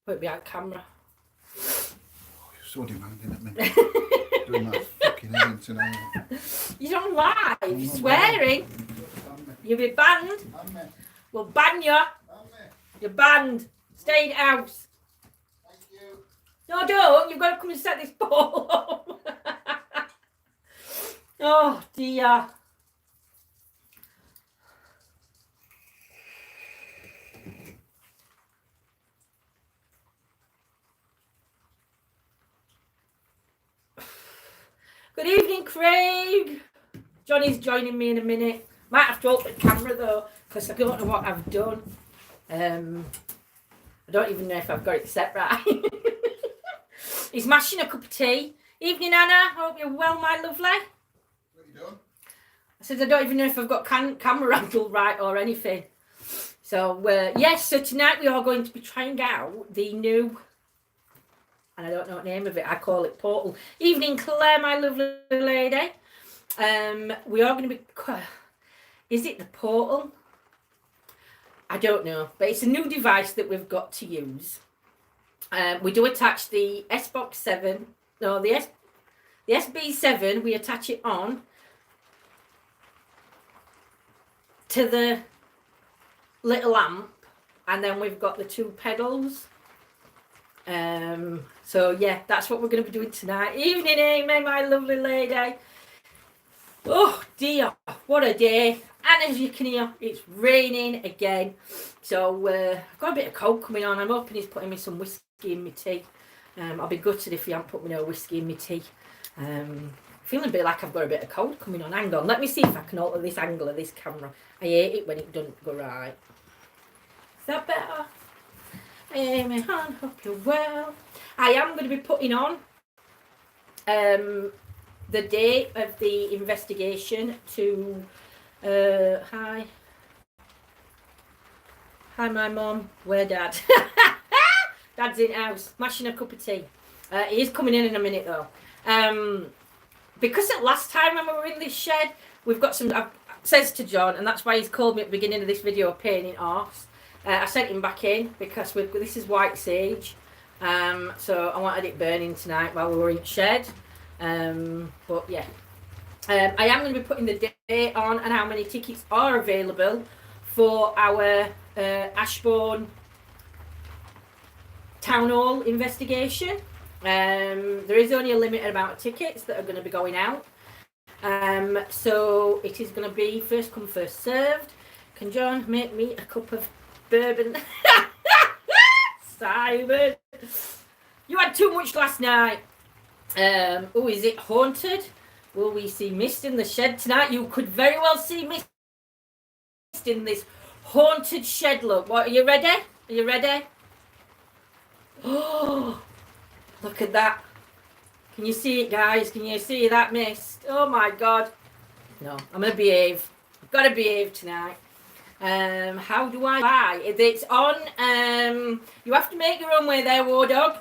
Put it behind camera. Oh, you're so demanding at me. Doing that fucking head tonight. You're on live, swearing. You'll be banned. We'll ban you. You're banned. Stay in the house. Thank you. No, don't. You've got to come and set this ball up. Oh, dear. Good evening, Craig. Johnny's joining me in a minute. Might have to open the camera though, because I don't know what I've done. I don't even know if I've got it set right. He's mashing a cup of tea. Evening, Anna. Hope you're well, my lovely. What are you doing? I said I don't even know if I've got camera angle right or anything. So, yes, so tonight we are going to be trying out the new, and I don't know what name of it, I call it Portal. Evening, Claire, my lovely lady. We are going to be, is it the Portal? I don't know, but it's a new device that we've got to use. We do attach the S-Box 7, no, the SB7, we attach it on to the little lamp, and then we've got the 2 pedals. So yeah, that's what we're going to be doing tonight. Evening, Amy, my lovely lady. Oh dear, what a day. And as you can hear, it's raining again. So I've got a bit of cold coming on. I'm hoping he's putting me some whiskey in my tea. I'll be gutted if he hasn't put me no whiskey in my tea. Feeling a bit like I've got a bit of cold coming on. Hang on, let me see if I can alter this angle of this camera. I hate it when it doesn't go right. Is that better? Amy, Han, hope you're well. I am going to be putting on the date of the investigation to hi my mum, where Dad? Dad's in house mashing a cup of tea. He is coming in a minute though. Because at last time when we were in this shed, we've got some, says to John, and that's why he's called me at the beginning of this video a pain in arse. I sent him back in because this is white sage, so I wanted it burning tonight while we were in the shed. But yeah, I am going to be putting the date on and how many tickets are available for our Ashbourne Town Hall investigation. There is only a limited amount of tickets that are going to be going out. So it is going to be first come, first served. Can John make me a cup of bourbon? Simon, you had too much last night. Oh, is it haunted? Will we see mist in the shed tonight? You could very well see mist in this haunted shed. Look, what, are you ready? Are you ready? Oh, look at that. Can you see it, guys? Can you see that mist? Oh my God. No, I'm going to behave. I've got to behave tonight. How do I buy? It's on, you have to make your own way there, War Dog.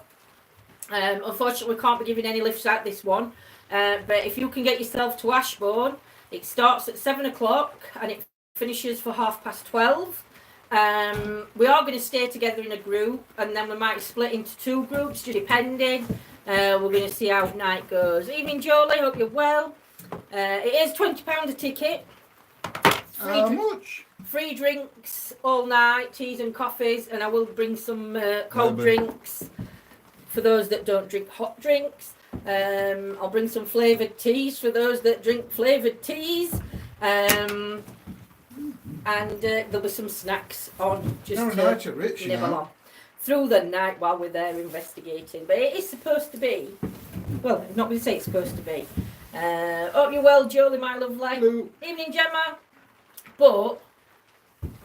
Unfortunately, we can't be giving any lifts at this one. But if you can get yourself to Ashbourne, it starts at 7 o'clock and it finishes for 12:30. We are going to stay together in a group, and then we might split into 2 groups, just depending. We're going to see how night goes. Evening, Jolie. Hope you're well. It is £20 a ticket. How much? Free drinks all night, teas and coffees, and I will bring some cold drinks for those that don't drink hot drinks. I'll bring some flavoured teas for those that drink flavoured teas. And there'll be some snacks on just to nibble on through the night while we're there investigating. But it is supposed to be, well, not going to say it's supposed to be. Hope you're well, Jolie, my lovely. Hello. Evening, Gemma. But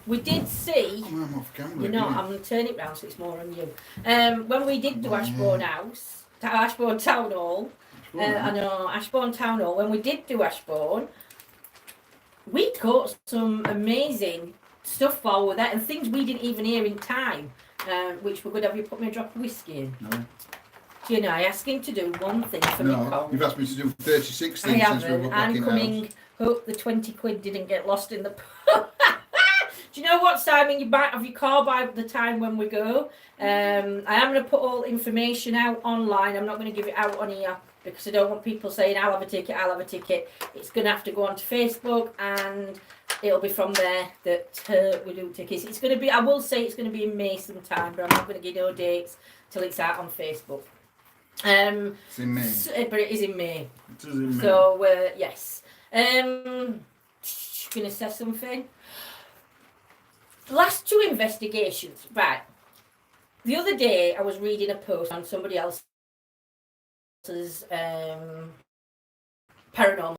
we did see, I'm off camera. you know, I'm going to turn it round so it's more on you. When we did do Ashbourne House, Ashbourne Town Hall, I know, Ashbourne Town Hall, when we did do Ashbourne, we caught some amazing stuff while we were there and things we didn't even hear in time, which were good. Have you put me a drop of whiskey in? No. Do you know, I asked him to do one thing for me. No, you've asked me to do 36 things I since we haven't. got back I'm in coming, house. hope the 20 quid didn't get lost in the Do you know what, Simon? You might have your car by the time when we go. I am going to put all information out online. I'm not going to give it out on here because I don't want people saying, I'll have a ticket, I'll have a ticket. It's going to have to go onto Facebook and it'll be from there that we do tickets. It's going to be, I will say it's going to be in May sometime, but I'm not going to give no dates till it's out on Facebook. It's in May. But it is in May. It is in May. So, yes. Going to say something? Last two investigations, right. The other day I was reading a post on somebody else's paranormal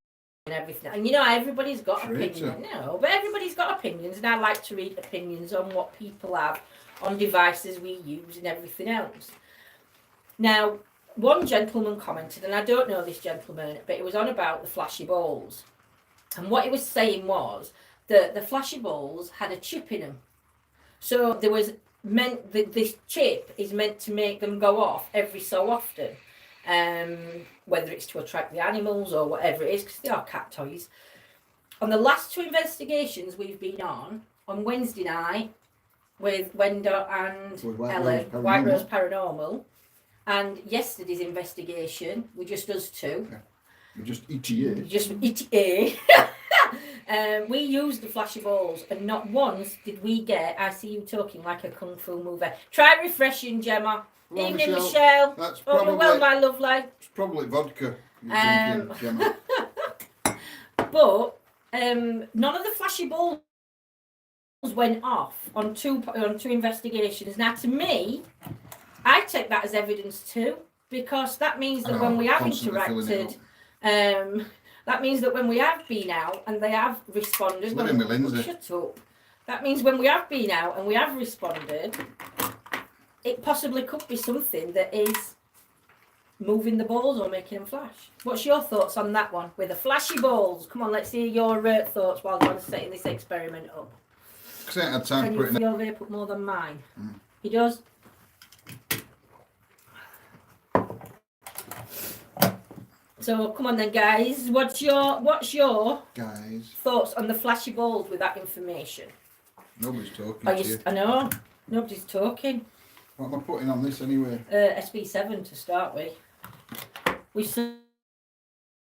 and everything. And you know, everybody's got opinions. No, but everybody's got opinions, and I like to read opinions on what people have on devices we use and everything else. Now, one gentleman commented, and I don't know this gentleman, but it was on about the flashy balls. And what he was saying was that the flashy balls had a chip in them. So there was meant that this chip is meant to make them go off every so often. Whether it's to attract the animals or whatever it is, because they are cat toys. On the last two investigations we've been on Wednesday night with Wenda and Ellen, White Rose Paranormal, and yesterday's investigation, we just us two. Yeah. We're just ETA. Just ETA. We used the flashy balls, and not once did we get, I see you talking like a kung fu movie. Try refreshing, Gemma. Well, Evening, Michelle. That's probably, well, my lovely. It's probably vodka you're drinking, Gemma. But none of the flashy balls went off on two investigations. Now, to me, I take that as evidence too, because that means that when we have interacted, that means that when we have been out and they have responded, shut up. That means when we have been out and we have responded, it possibly could be something that is moving the balls or making them flash. What's your thoughts on that one with the flashy balls? Come on, let's hear your thoughts while I'm setting this experiment up. Because I ain't had time Can to you put it feel they put more than mine? He does. So come on then, guys. What's your thoughts on the flashy balls with that information? Nobody's talking. I know. Nobody's talking. What am I putting on this anyway? SB7 to start with.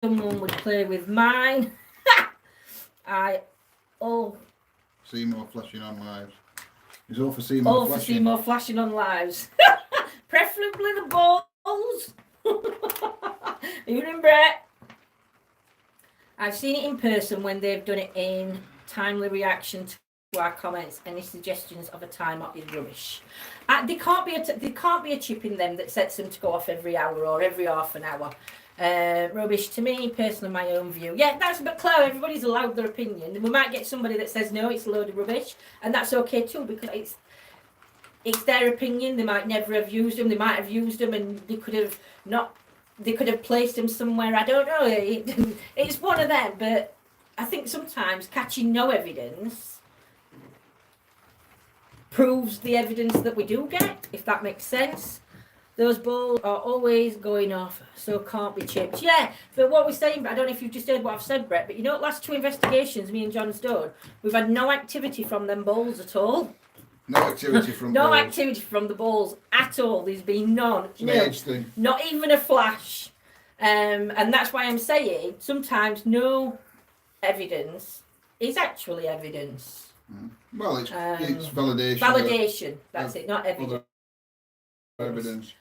Someone would play with mine. Seymour flashing on lives. He's all for Seymour flashing. All for Seymour flashing on lives. Preferably the balls. Evening, Brett. I've seen it in person when they've done it in timely reaction to our comments. Any suggestions of a timer is rubbish. There can't be a chip in them that sets them to go off every hour or every half an hour. Rubbish to me, personally, my own view. Yeah, that's but Claire, everybody's allowed their opinion. We might get somebody that says no, it's a load of rubbish, and that's okay too, because it's their opinion. They might never have used them. They might have used them, and they could have not. They could have placed them somewhere. I don't know. It's one of them, but I think sometimes catching no evidence proves the evidence that we do get, if that makes sense. Those balls are always going off, so can't be chipped. Yeah, but what we're saying, I don't know if you've just heard what I've said, Brett, but you know, last two investigations me and John's done, we've had no activity from them balls at all. No activity from no balls. activity from the balls at all. There's been none. Thing. Not even a flash. And that's why I'm saying sometimes no evidence is actually evidence. Well, it's validation. Validation. That's it, not evidence. Evidence.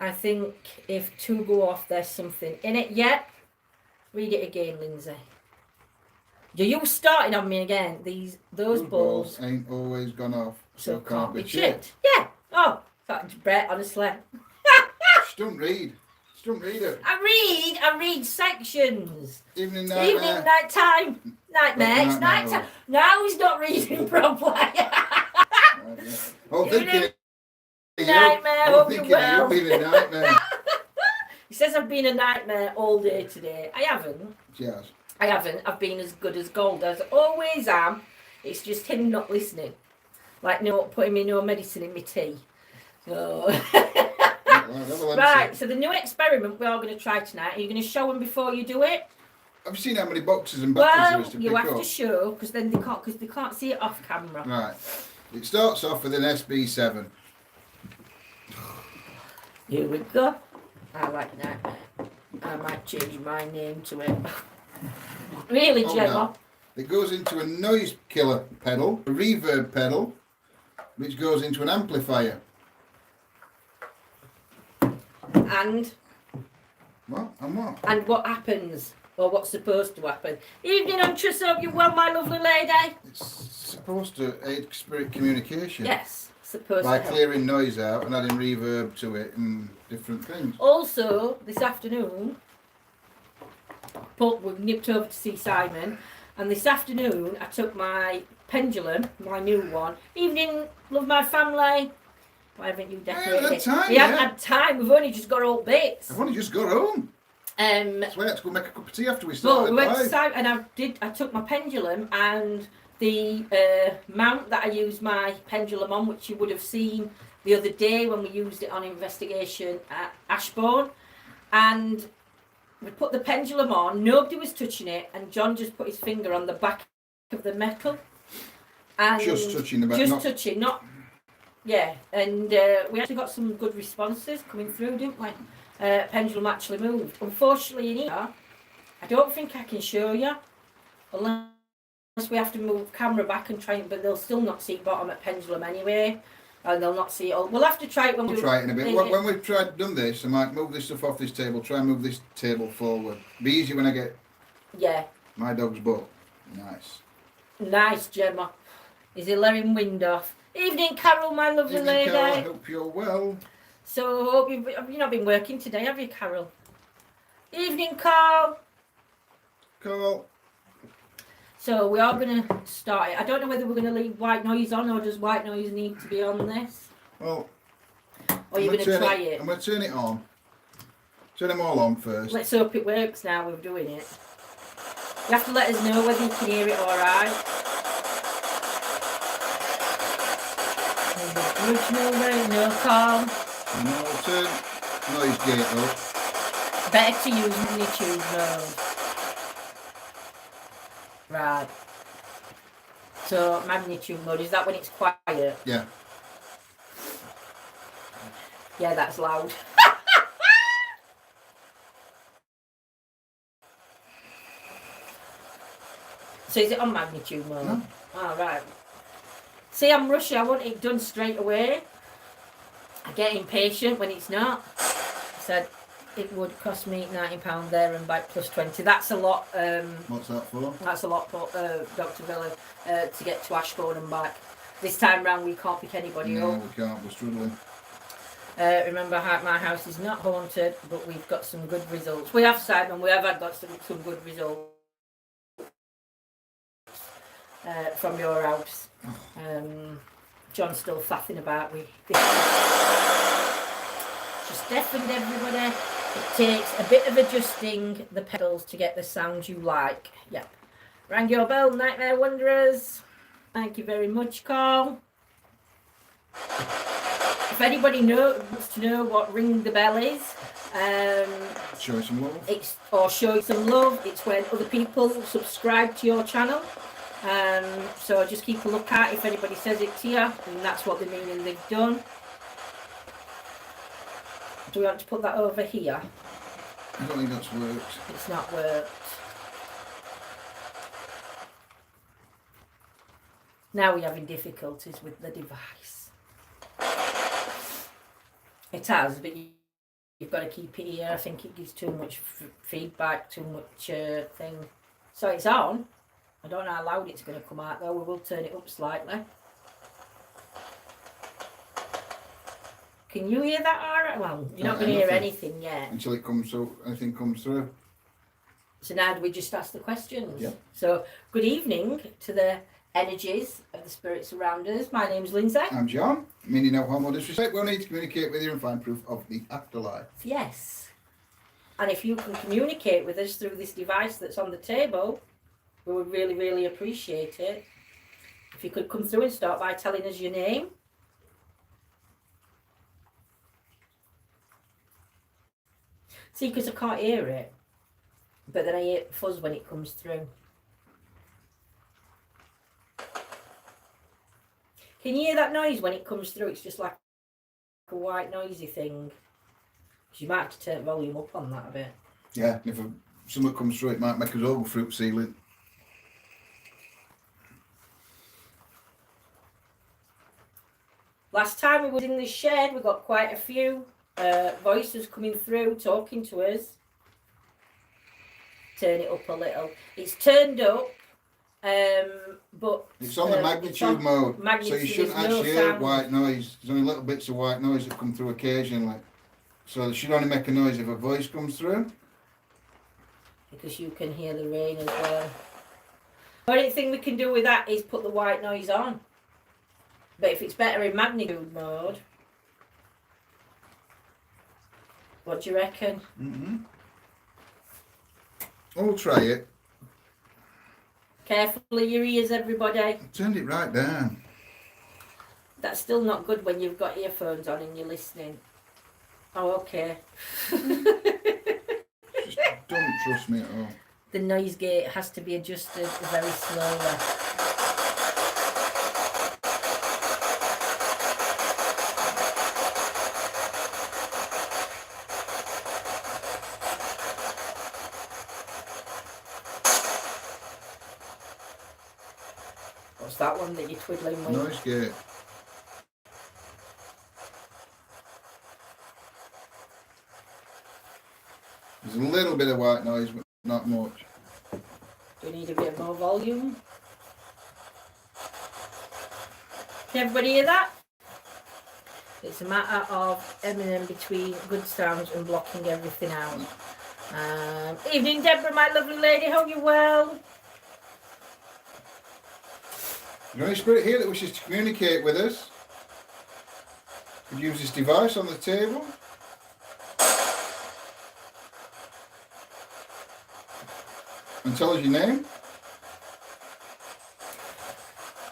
I think if two go off, there's something in it. Yeah. Read it again, Lindsay. You starting on me again. Those balls ain't always gone off, so can't be chipped. Yeah. Oh, Brett, honestly. She don't read it. I read sections. Evening, night time. Nightmare. It's night time. Now he's not reading properly. Nightmare. Hope you're well. You've been a nightmare. He says I've been a nightmare all day today. I haven't. Yes. I haven't. I've been as good as gold as I always am. It's just him not listening. Like putting me no medicine in my tea. So. Right, so the new experiment we are going to try tonight, are you going to show them before you do it? Have you seen how many boxes and batteries there is to you pick have up? to show, because then they can't see it off camera. Right. It starts off with an SB7. Here we go. I like that. I might change my name to it. Really, Oh, Gemma? no. It goes into a noise killer pedal, a reverb pedal, which goes into an amplifier. And What? And what? and what happens? Or what's supposed to happen? Evening, Huntress, hope you well, my lovely lady. It's supposed to aid spirit communication. Yes, supposed By to help. clearing noise out and adding reverb to it and different things. Also, this afternoon, Paul, we nipped over to see Simon, and this afternoon I took my pendulum, my new one. Evening, love my family. Why haven't you decorated had it? time We haven't yet. had time. We've only just got all bits. I've only just got home. That's why I had to go make a cup of tea after we Well, started we went to live. Simon, and I took my pendulum and the mount that I used my pendulum on, which you would have seen the other day when we used it on investigation at Ashbourne, and we put the pendulum on. Nobody was touching it, and John just put his finger on the back of the metal, and Just touching the back, just not- touching, not yeah. And we actually got some good responses coming through, didn't we? Pendulum actually moved. Unfortunately, in here, I don't think I can show you unless we have to move camera back and try it, but they'll still not see bottom at pendulum anyway, and they'll not see it all. We'll have to try it when We'll try it in a bit. When we've done this, I might move this stuff off this table, try and move this table forward. Be easy when I get Yeah. my dog's butt. Nice. Nice, Gemma. Is he letting wind off? Evening, Carol, my lovely Evening, lady. Carol, I hope you're well. So, hope you've not been working today, have you, Carol? Evening, Carl. Carl. So, we are going to start it. I don't know whether we're going to leave white noise on, or does white noise need to be on this? Well, Or you're going to try it? I'm going to turn it on. Turn them all on first. Let's hope it works now we're doing it. You have to let us know whether you can hear it alright. No, Carl. And then I'll turn noise gate up. Better to use magnitude mode. Right. So magnitude mode, is that when it's quiet? Yeah. Yeah, that's loud. So is it on magnitude mode? No. Oh, right. See, I'm rushy. I want it done straight away. I get impatient when it's not. I said it would cost me £90 there and back plus 20. That's a lot. What's that for? That's a lot, Dr. Billy, to get to Ashbourne and back. This time round, we can't pick anybody No, up. we can't. We're struggling. Remember, my house is not haunted, but we've got some good results. We have, Simon. We have got some good results from your house. John's still faffing about with this. Just deafened everybody. It takes a bit of adjusting the pedals to get the sound you like. Yep. Rang your bell, Nightmare Wanderers. Thank you very much, Carl. If anybody wants to know what ring the bell is, Show you some love. or show you some love, it's when other people subscribe to your channel. So just keep a look at if anybody says it to you, and that's what they mean and they've done. Do we want to put that over here? I don't think that's worked. It's not worked. Now we're having difficulties with the device. It has, but you've got to keep it here. I think it gives too much feedback, too much thing. So it's on. I don't know how loud it's going to come out though. We will turn it up slightly. Can you hear that alright? Well, you're not going to hear Nothing. anything yet. Until it comes through, anything comes through. So now do we just ask the questions? Yeah. So good evening to the energies of the spirits around us. My name's Lindsay. I'm John. Meaning no harm or disrespect. We'll need to communicate with you and find proof of the afterlife. Yes. And if you can communicate with us through this device that's on the table, we would really, really appreciate it. If you could come through and start by telling us your name. See, because I can't hear it. But then I hate fuzz when it comes through. Can you hear that noise when it comes through? It's just like a white noisy thing. So you might have to turn volume up on that a bit. Yeah, if something comes through, it might make us all fruit ceiling. Last time we was in the shed, we got quite a few voices coming through, talking to us. Turn it up a little. It's turned up, but it's on the magnitude mode, so you shouldn't actually hear white noise. There's only little bits of white noise that come through occasionally. So it should only make a noise if a voice comes through. Because you can hear the rain as well. The only thing we can do with that is put the white noise on. But if it's better in magnitude mode, what do you reckon? I'll try it. Carefully your ears, everybody. I turned it right down. That's still not good when you've got earphones on and you're listening. Oh, okay. Just don't trust me at all. The noise gate has to be adjusted very slowly. What's that one that you're twiddling with? Noise gate. There's a little bit of white noise, but not much. Do you need a bit more volume? Can everybody hear that? It's a matter of eminem between good sounds and blocking everything out. Evening, Deborah, my lovely lady. Hope you're well. Is there any spirit here that wishes to communicate with us? Could use this device on the table. And tell us your name.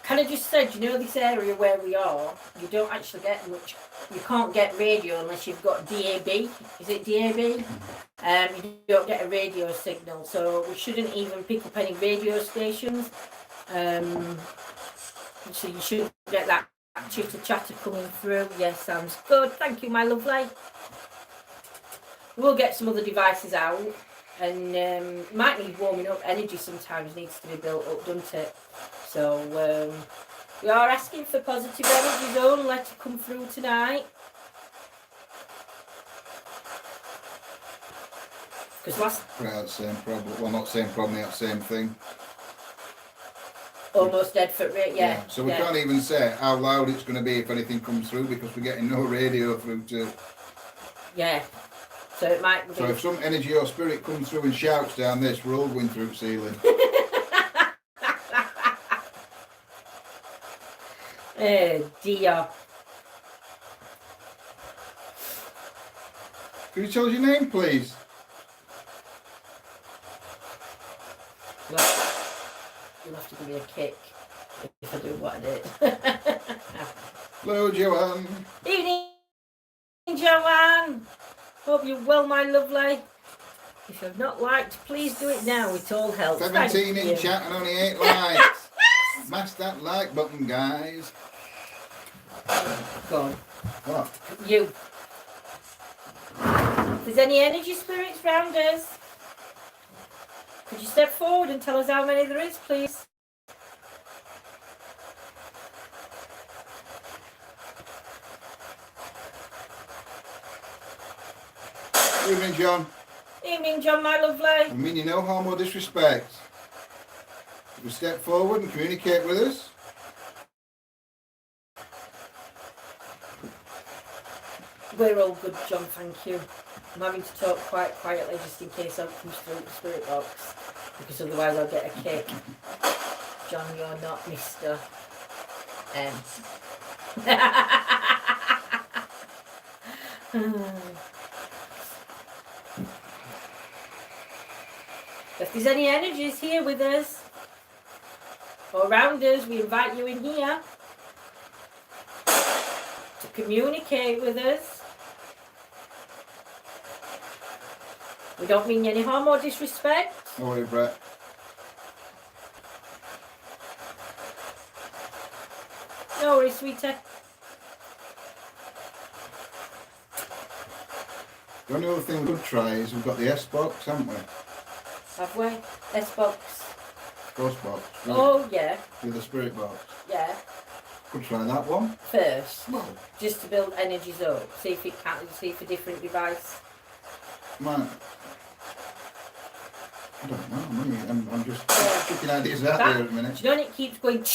Can I just say, do you know this area where we are? You don't actually get much. You can't get radio unless you've got DAB. Is it DAB? You don't get a radio signal, so we shouldn't even pick up any radio stations. So you should get that chitter chatter coming through. Yes, sounds good. Thank you, my lovely. We'll get some other devices out, and might need warming up. Energy sometimes needs to be built up, doesn't it? So we are asking for positive energy zone. Let it come through tonight. Because last Same problem. Well, not same problem, that same thing. Almost dead foot rate, yeah. So we can't even say how loud it's going to be if anything comes through because we're getting no radio through to. Yeah. So it might be. So if some energy or spirit comes through and shouts down this, we're all going through ceiling. Oh dear. Can you tell us your name, please? You'll have to give me a kick if I do what I did. Hello, Joanne. Evening, Joanne. Hope you're well, my lovely. If you've not liked, please do it now. It all helps. 17 in chat and only 8 likes. Smash that like button, guys. Go on. What? You. If there's any energy spirits round us, could you step forward and tell us how many there is, please? Evening, John. Evening, John, my lovely. I mean you no harm or disrespect. If you step forward and communicate with us. We're all good, John, thank you. I'm having to talk quite quietly just in case I come through the spirit box, because otherwise I'll get a kick. John, you're not Mr. M. If there's any energies here with us or around us, we invite you in here to communicate with us. We don't mean any harm or disrespect. No worry, Brett. No worries, sweetie. The only other thing we could try is we've got the S-Box, haven't we? Have we? S-Box. Ghost box. Oh, yeah. With the spirit box. Yeah. Could try that one. First. Just to build energies up. See if it can, see if a different device. Man. I don't know. I'm just chucking ideas out there at the minute. Do you know when it keeps going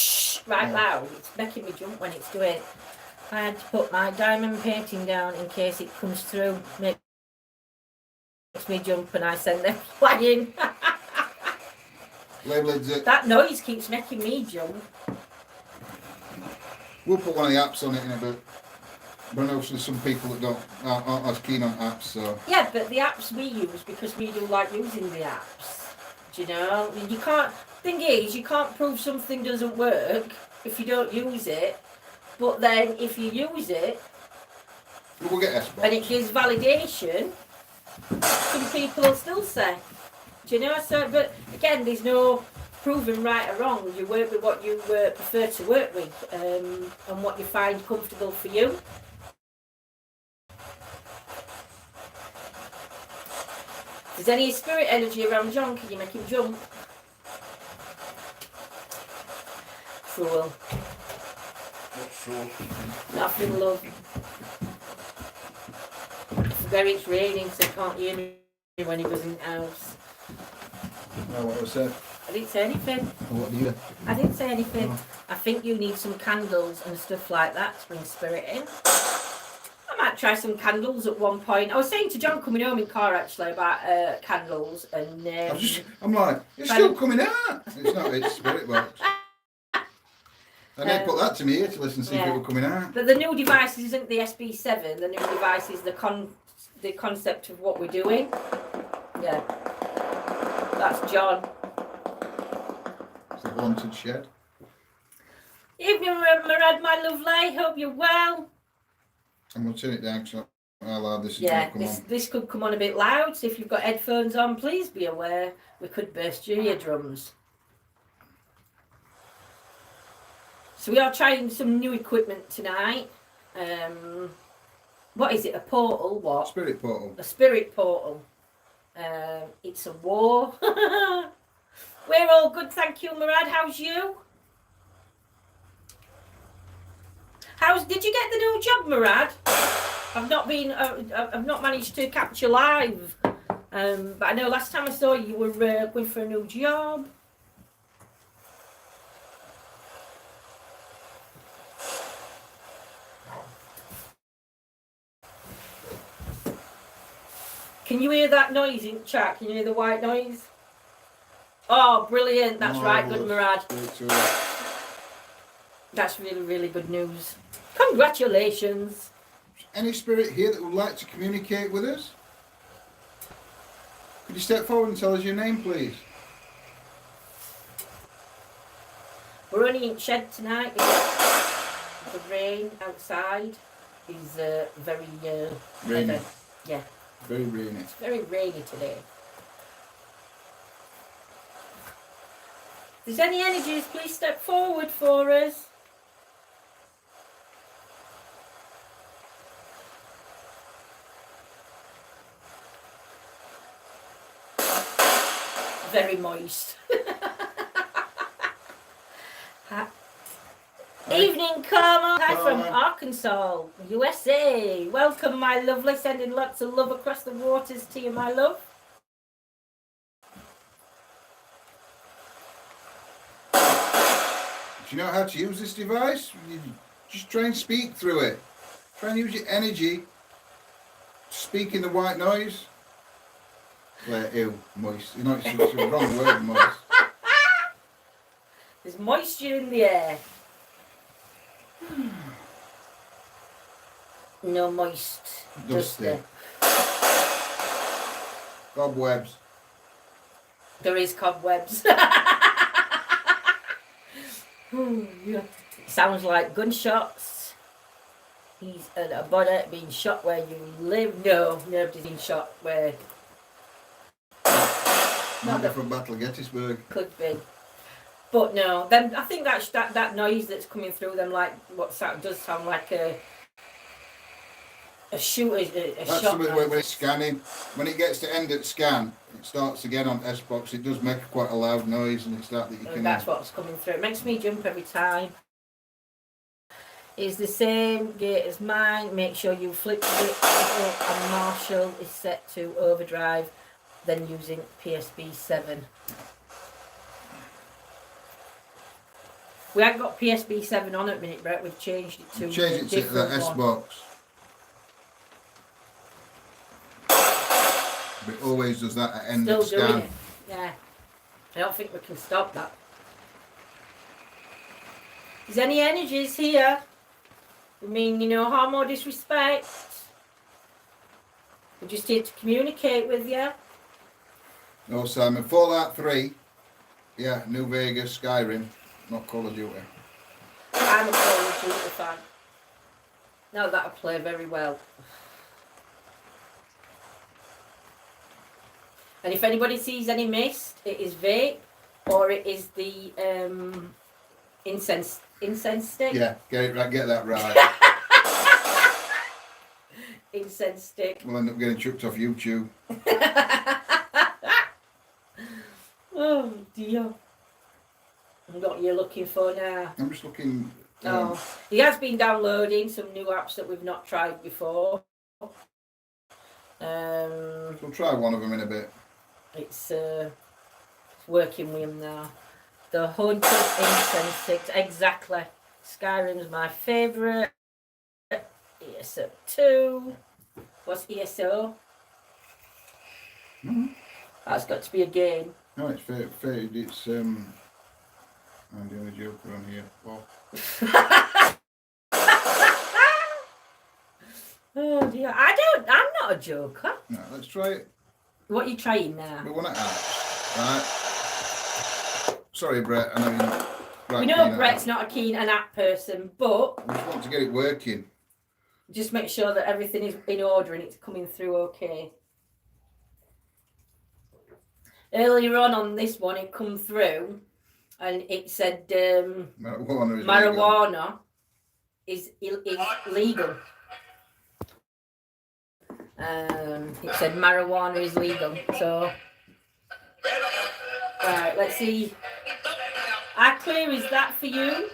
right loud? It's making me jump when it's doing it. I had to put my diamond painting down in case it comes through. Makes me jump and I send them flying. That noise keeps making me jump. We'll put one of the apps on it in a bit. But I know there's some people that aren't as keen on apps, so... Yeah, but the apps we use, because we do like using the apps. Do you know? You can't... Thing is, you can't prove something doesn't work if you don't use it. But then, if you use it... We'll get S-Box. And it gives validation, some people will still say. Do you know? So, but again, there's no proving right or wrong. You work with what you prefer to work with, and what you find comfortable for you. If there's any spirit energy around John, can you make him jump? Cruel. What's cruel? Nothing, love. Where it's raining, so I can't hear me when he goes in the house. No, what I said. I didn't say anything. What do you? I didn't say anything. Oh. I think you need some candles and stuff like that to bring spirit in. I might try some candles at one point. I was saying to John coming home in car actually about candles and... I'm like, it's still coming out. It's not, it's spirit box. And they put that to me here to listen to see if it were coming out. But the new device isn't the SB7. The new device is the concept of what we're doing. Yeah. That's John. It's the haunted shed. Evening, Murad, my lovely. Hope you're well. I'm going to turn it down because how loud this is going to come on. This could come on a bit loud. So if you've got headphones on, please be aware we could burst your eardrums. So we are trying some new equipment tonight. What is it? A portal? What? Spirit portal. A spirit portal. It's a war. We're all good, thank you, Murad. How's you? Did you get the new job, Murad? I've not managed to catch you live. But I know last time I saw you were going for a new job. Can you hear that noise in chat? Can you hear the white noise? Oh, brilliant. That's right. Good, Murad. That's really, really good news. Congratulations. Any spirit here that would like to communicate with us? Could you step forward and tell us your name, please? We're only in shed tonight. The rain outside is very rainy. heavy. Yeah. Very rainy. It's very rainy today. If there's any energies, please step forward for us. Very moist. Evening, Carmel. Hi from Arkansas, USA. Welcome, my lovely. Sending lots of love across the waters to you, my love. Do you know how to use this device? You just try and speak through it. Try and use your energy to speak in the white noise. Ew, moist. You know, it's the wrong word, moist. There's moisture in the air. No moist. Dusty. Cobwebs. There is cobwebs. Sounds like gunshots. He's at a body being shot where you live. No, nobody's been shot where Might be from Battle of Gettysburg. Could be. But no, then I think that noise that's coming through them, like does sound like a shooter, That's shot. when it's scanning. When it gets to end at scan, it starts again on S-Box. It does make quite a loud noise, and it's that you can. That's what's coming through. It makes me jump every time. Is the same gate as mine. Make sure you flip it up, and Marshall is set to overdrive, then using PSB 7. We haven't got PSB 7 on at the minute, Brett. We've changed it to the S-Box. But it always does that at end of scan. Still doing it. Yeah. I don't think we can stop that. Is any energies here? I mean, harm or disrespect. We're just here to communicate with you. No, Simon. Fallout 3. Yeah, New Vegas, Skyrim. Not Call of Duty. I'm a Call of Duty fan. Now that I play very well. And if anybody sees any mist, it is vape or it is the incense stick. Yeah, get that right. Incense stick. We'll end up getting chucked off YouTube. Oh dear. What you're looking for now? I'm just looking. He has been downloading some new apps that we've not tried before. We'll try one of them in a bit. It's working with him now. The Haunted Incense 6, exactly. Skyrim's my favourite. ESO 2. What's ESO? Mm-hmm. That's got to be a game. No, it's faded. It's I'm the only joker on here. Well. Oh dear. I'm not a joker. No, let's try it. What are you trying now? We want it out. Right. Sorry, Brett. I know you're not. We know Brett's not a keen an app person, but we just want to get it working. Just make sure that everything is in order and it's coming through okay. Earlier on this one, it come through and it said marijuana is legal. It said marijuana is legal. So, right, let's see. How clear is that for you?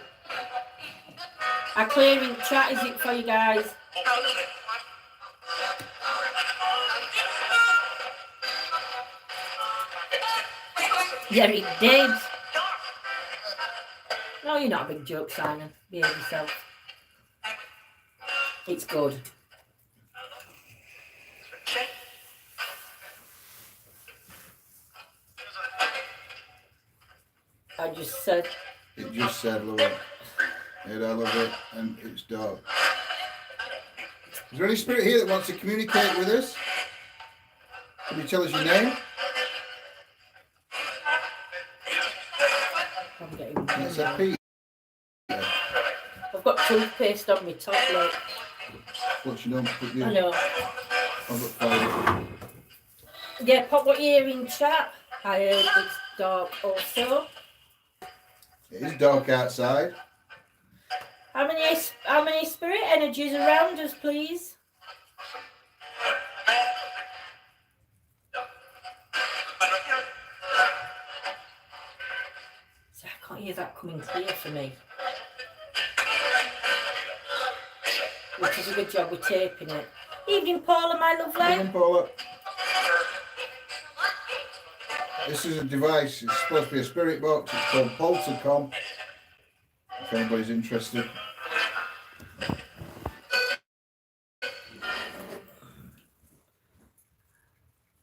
How clear in chat is it for you guys? Yeah, it did. No, you're not a big joke, Simon. Behave yourself. It's good. I just said. It just said, love it. I love it, and it's dark. Is there any spirit here that wants to communicate with us? Can you tell us your name? I'm getting. It's a P. I've got toothpaste on my top, look. What's your name? I know. I've got 5. Yeah, pop what you hear in chat. I heard it's dark also. It is dark outside. How many spirit energies around us, please? See, I can't hear that coming clear for me. Which is a good job with taping it. Evening, Paula, my lovely. Evening, Paula. This is a device. It's supposed to be a spirit box. It's called Poltercom. If anybody's interested.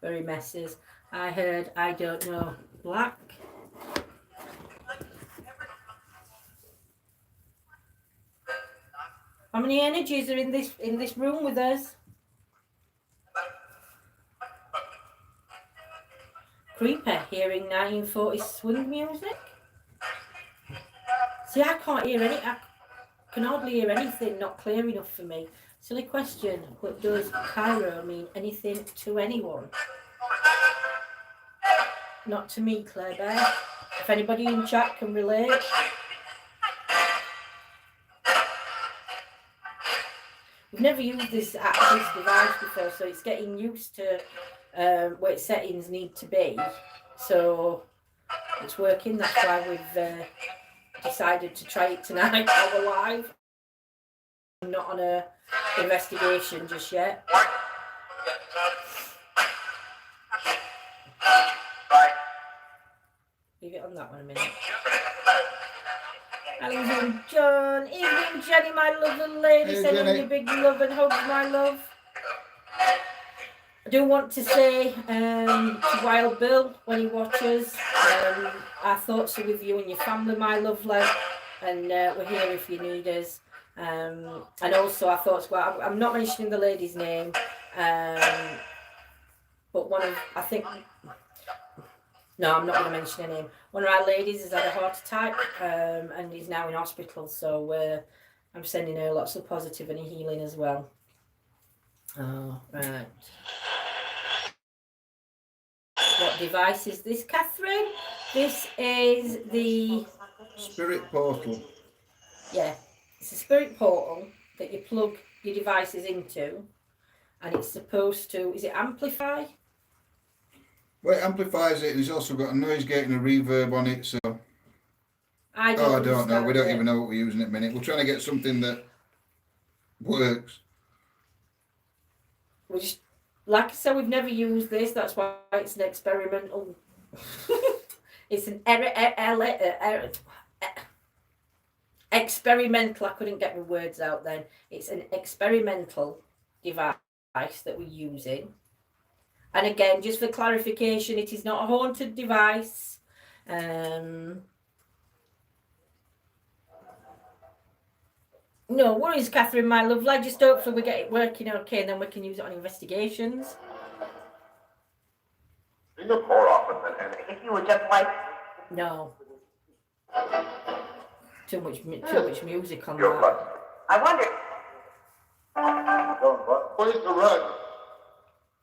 Very messes. I heard, I don't know, black. How many energies are in this room with us? Creeper, hearing 1940s swing music. See, I can't hear any. I can hardly hear anything. Not clear enough for me. Silly question. But does Cairo mean anything to anyone? not to me, Claire Bear. If anybody in chat can relate. We've never used this device before, so it's getting used to what its settings need to be. So it's working. That's why we've decided to try it tonight while we're live. I'm not on a investigation just yet. Leave it on that one a minute. Hello, John. Evening, Jenny, my lovely lady. Hey, Sending Jenny. you big love and hugs, my love. I do want to say to Wild Bill, when he watches, our thoughts are with you and your family, my lovely. And we're here if you need us. And also our thoughts, well, I'm not mentioning the lady's name, but no, I'm not going to mention her name. One of our ladies has had a heart attack and is now in hospital, so I'm sending her lots of positive and healing as well. Oh, right. What device is this, Catherine? This is the... Spirit portal. Yeah, it's a spirit portal that you plug your devices into, and it's supposed to... Is it amplify? Well, it amplifies it, and it's also got a noise gate and a reverb on it, so... I don't know. We don't even know what we're using at the minute. We're trying to get something that works. We just... Like I said, we've never used this. That's why it's an experimental. It's an experimental. I couldn't get my words out then. It's an experimental device that we're using. And again, just for clarification, it is not a haunted device. No worries, Catherine, my lovely. Just hopefully we get it working okay, and then we can use it on investigations. More often than any. If you would just like. No. Too much music on that. I wonder. Where's the rug?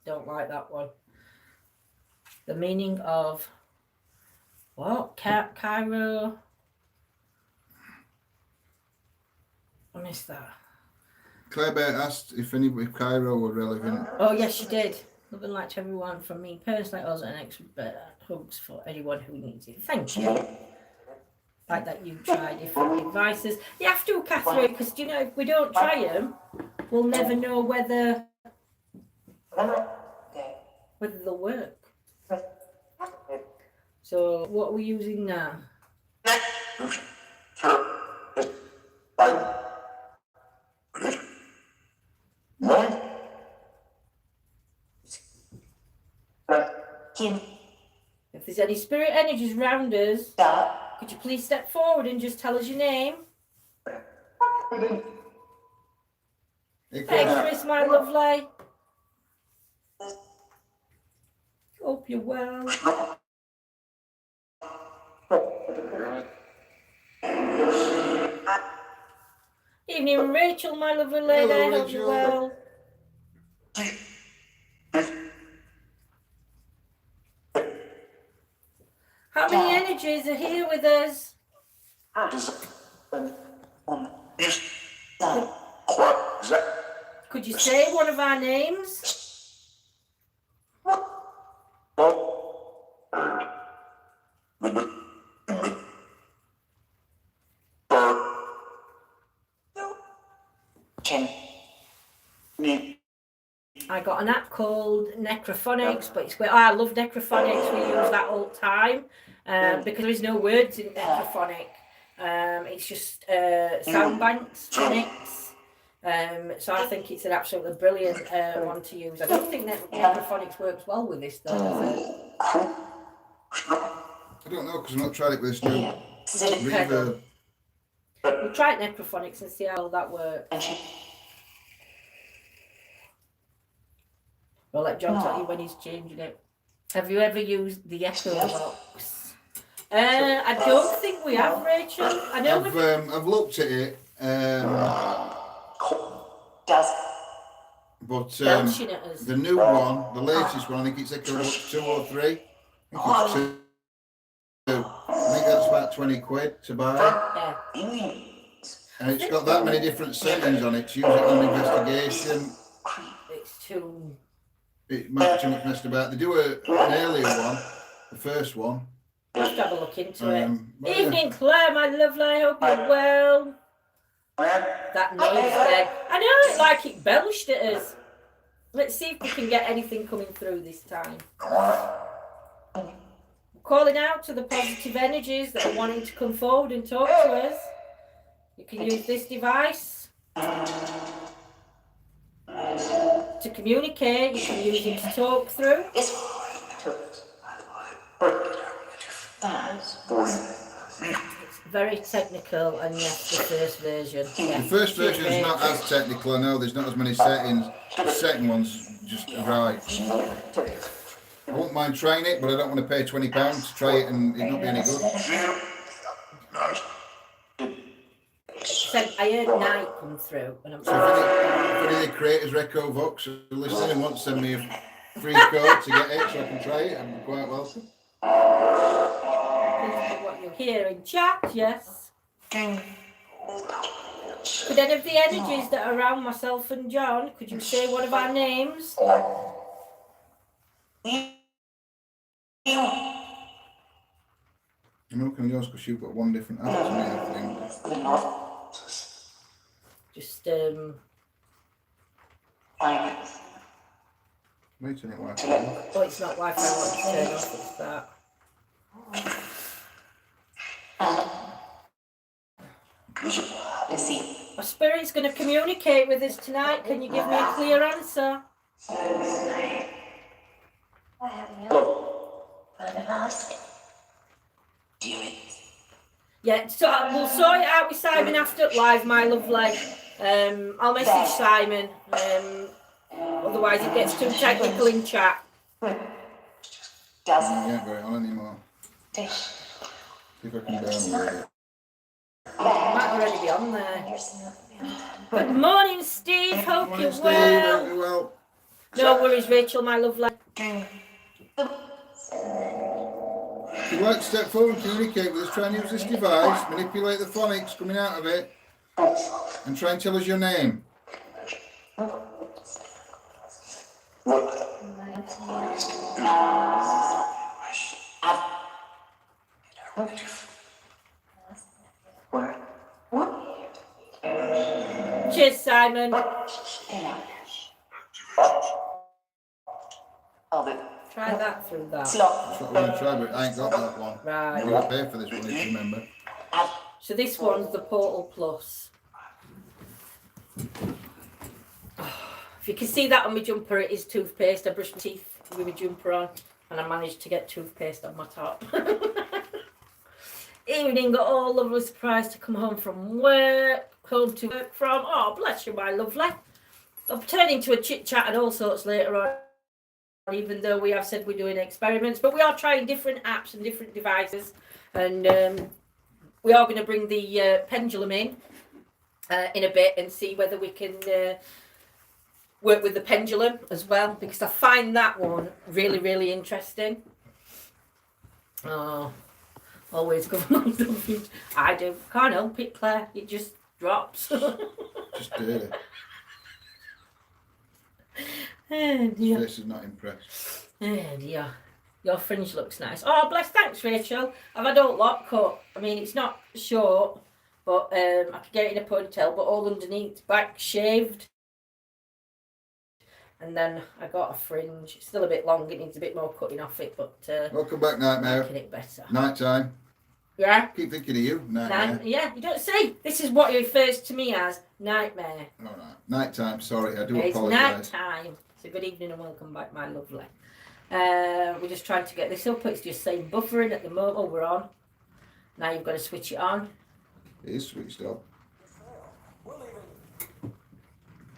Don't like that one. The meaning of what? Cairo. I missed that. Claire Bear asked if Cairo were relevant. Oh yes, she did. Love and light to everyone from me personally. Also, an extra hugs for anyone who needs it. Thank you. Like that, you try different devices. You have to, Catherine, because you know if we don't try them, we'll never know whether they'll work. So, what are we using now? If there's any spirit energies around us, could you please step forward and just tell us your name? Hey, Chris, my lovely. Hope you're well. Evening, Rachel, my lovely lady. Hello, Hope you're well. How many energies are here with us? Could you say one of our names? I got an app called Necrophonics, but it's I love Necrophonics. We use that all the time because there is no words in Necrophonic. It's just sound banks, phonics. So I think it's an absolutely brilliant one to use. I don't think Necrophonics works well with this though, does it? I don't know because I've not tried it with this new reverb. We'll try Necrophonics and see how that works. We'll let John tell you when he's changing it. Have you ever used the Echo Box? I don't think we have, Rachel. I know I've looked at it, but belching at us. the new one, the latest one, I think it's Echo Box 2 or 3. I think that's about 20 quid to buy. Yeah. And it's got that many different settings on it. To use it on investigation. It's too... It might be too much messed about. They do an earlier one, the first one. Let's have a look into it. But Evening, Claire, my lovely. I hope you're well. That noise there. I know, like it belched at us. Let's see if we can get anything coming through this time. Calling out to the positive energies that are wanting to come forward and talk to us. You can use this device to communicate. You can use it to talk through. It's Very technical, and yes, the first version. Yeah. the first version is not as technical. I know there's not as many settings. The second one's just right. I won't mind trying it, but I don't want to pay £20 to try it and it not be any good. Said I heard night come through, and I'm So if any of the creators, Reco Vox, are listening and want to send me a free code to get it so I can try it, I'm quite welcome. what you hear in chat, yes. Could any of the energies that are around myself and John, could you say one of our names? You know, can yours because you've got one different app to me, I think. Just Wait till it works. oh, it's not Wi-Fi. I want to turn off. It's that. My spirit's going to communicate with us tonight. Can you give me a clear answer? Yeah, so we'll sort it out with Simon after live, my lovely. I'll message Simon. Otherwise, it gets too technical in chat. I can't go on anymore. See if I can download it. Might already be on there. Good morning, Steve. Hope Morning, you're Steve. well. Hope you're well. No worries, Rachel, my lovely. If you'd like to step forward and communicate with us, try and use this device, manipulate the phonics coming out of it, and try and tell us your name. Cheers, Simon. Try that through that. That's what I'm going to try, but I ain't got that one. Right. You've got to pay for this one, if you remember. So this one's the Portal Plus. If you can see that on my jumper, it is toothpaste. I brushed my teeth with my jumper on, and I managed to get toothpaste on my top. Evening, got all lovely surprise to come home from work, home to work from. Oh, bless you, my lovely. I'll turn into a chit chat and all sorts later on, even though we have said we're doing experiments, but we are trying different apps and different devices, and we are going to bring the pendulum in a bit and see whether we can work with the pendulum as well, because I find that one really, really interesting. Oh, always come on something. I do. Can't help it, Claire. It just drops. Just do it. And yeah. This is not impressed. And yeah. Your fringe looks nice. Oh, bless. Thanks, Rachel. I've had all lock cut. I mean, it's not short, but I could get it in a ponytail, but all underneath, back shaved. And then I got a fringe. It's still a bit long. It needs a bit more cutting off it, but Welcome back, Nightmare. making it better. Night time. Yeah. Keep thinking of you, Nightmare. Yeah, you don't say. This is what he refers to me as, nightmare. All right. Night time. Sorry, I do It's apologise. night time. So good evening and welcome back, my lovely. We're just trying to get this up. It's just saying buffering at the moment. Oh, we're on. Now you've got to switch it on. It is switched off.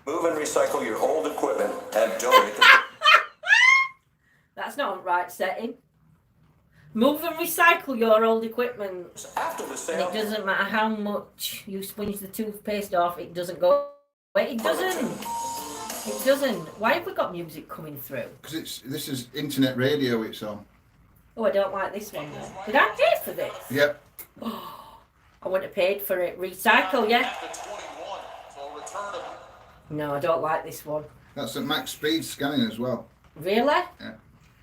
Move and recycle your old equipment and donate the... That's not right setting. Move and recycle your old equipment. After the And sale, it doesn't matter how much you sponge the toothpaste off, it doesn't go. Wait, it doesn't. It doesn't. Why have we got music coming through? Because this is internet radio it's on. Oh, I don't like this one then. Did I pay for this? Yep. I wouldn't have paid for it. Recycle, yeah? No, I don't like this one. That's at max speed scanning as well. Really? Yeah.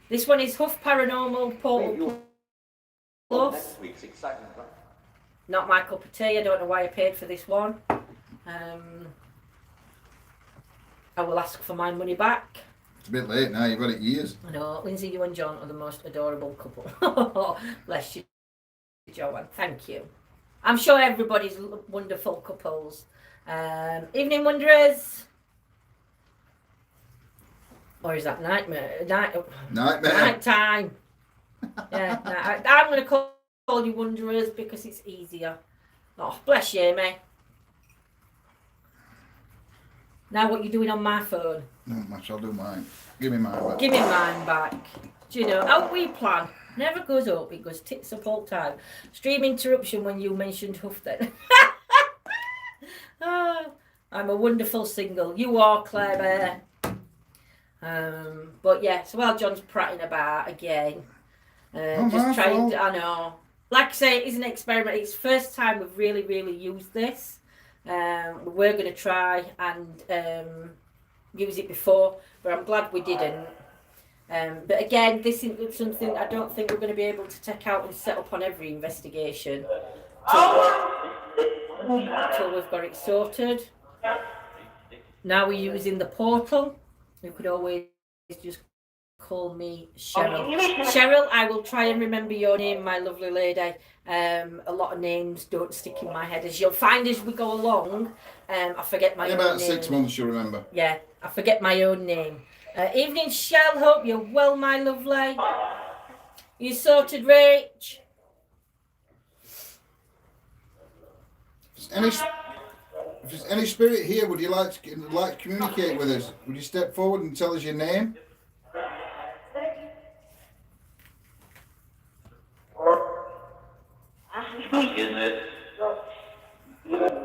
This one is Huff Paranormal Portal Plus. Not my cup of tea. I don't know why I paid for this one. I will ask for my money back. It's a bit late now, you've had it years. I know. Lindsay, you and John are the most adorable couple. Bless you, Joanne. Thank you. I'm sure everybody's wonderful couples. Evening Wanderers. Or is that nightmare? Nightmare. Night time. Yeah, I'm going to call you Wanderers because it's easier. Oh, bless you, Amy. Now what you doing on my phone? Not much, I'll do mine. Give me mine back. Give me mine back. Do you know how we plan? Never goes up, it goes tits up all time. Stream interruption when you mentioned Huff then. Oh, I'm a wonderful single. You are, Claire Bear. But yeah, so while John's prattling about again, just trying to, I know. Like I say, it is an experiment. It's the first time we've really used this. We're going to try and use it before, but I'm glad we didn't. But again, this is something I don't think we're going to be able to take out and set up on every investigation until we've got it sorted. Now we're using the portal. You could always just call me Cheryl. Cheryl, I will try and remember your name, my lovely lady. A lot of names don't stick in my head, as you'll find as we go along. I forget my own name. In about 6 months you'll remember. Yeah, I forget my own name. Evening, Shell. Hope you're well, my lovely. You sorted, Rach? If there's any spirit here, would you like to communicate with us? Would you step forward and tell us your name?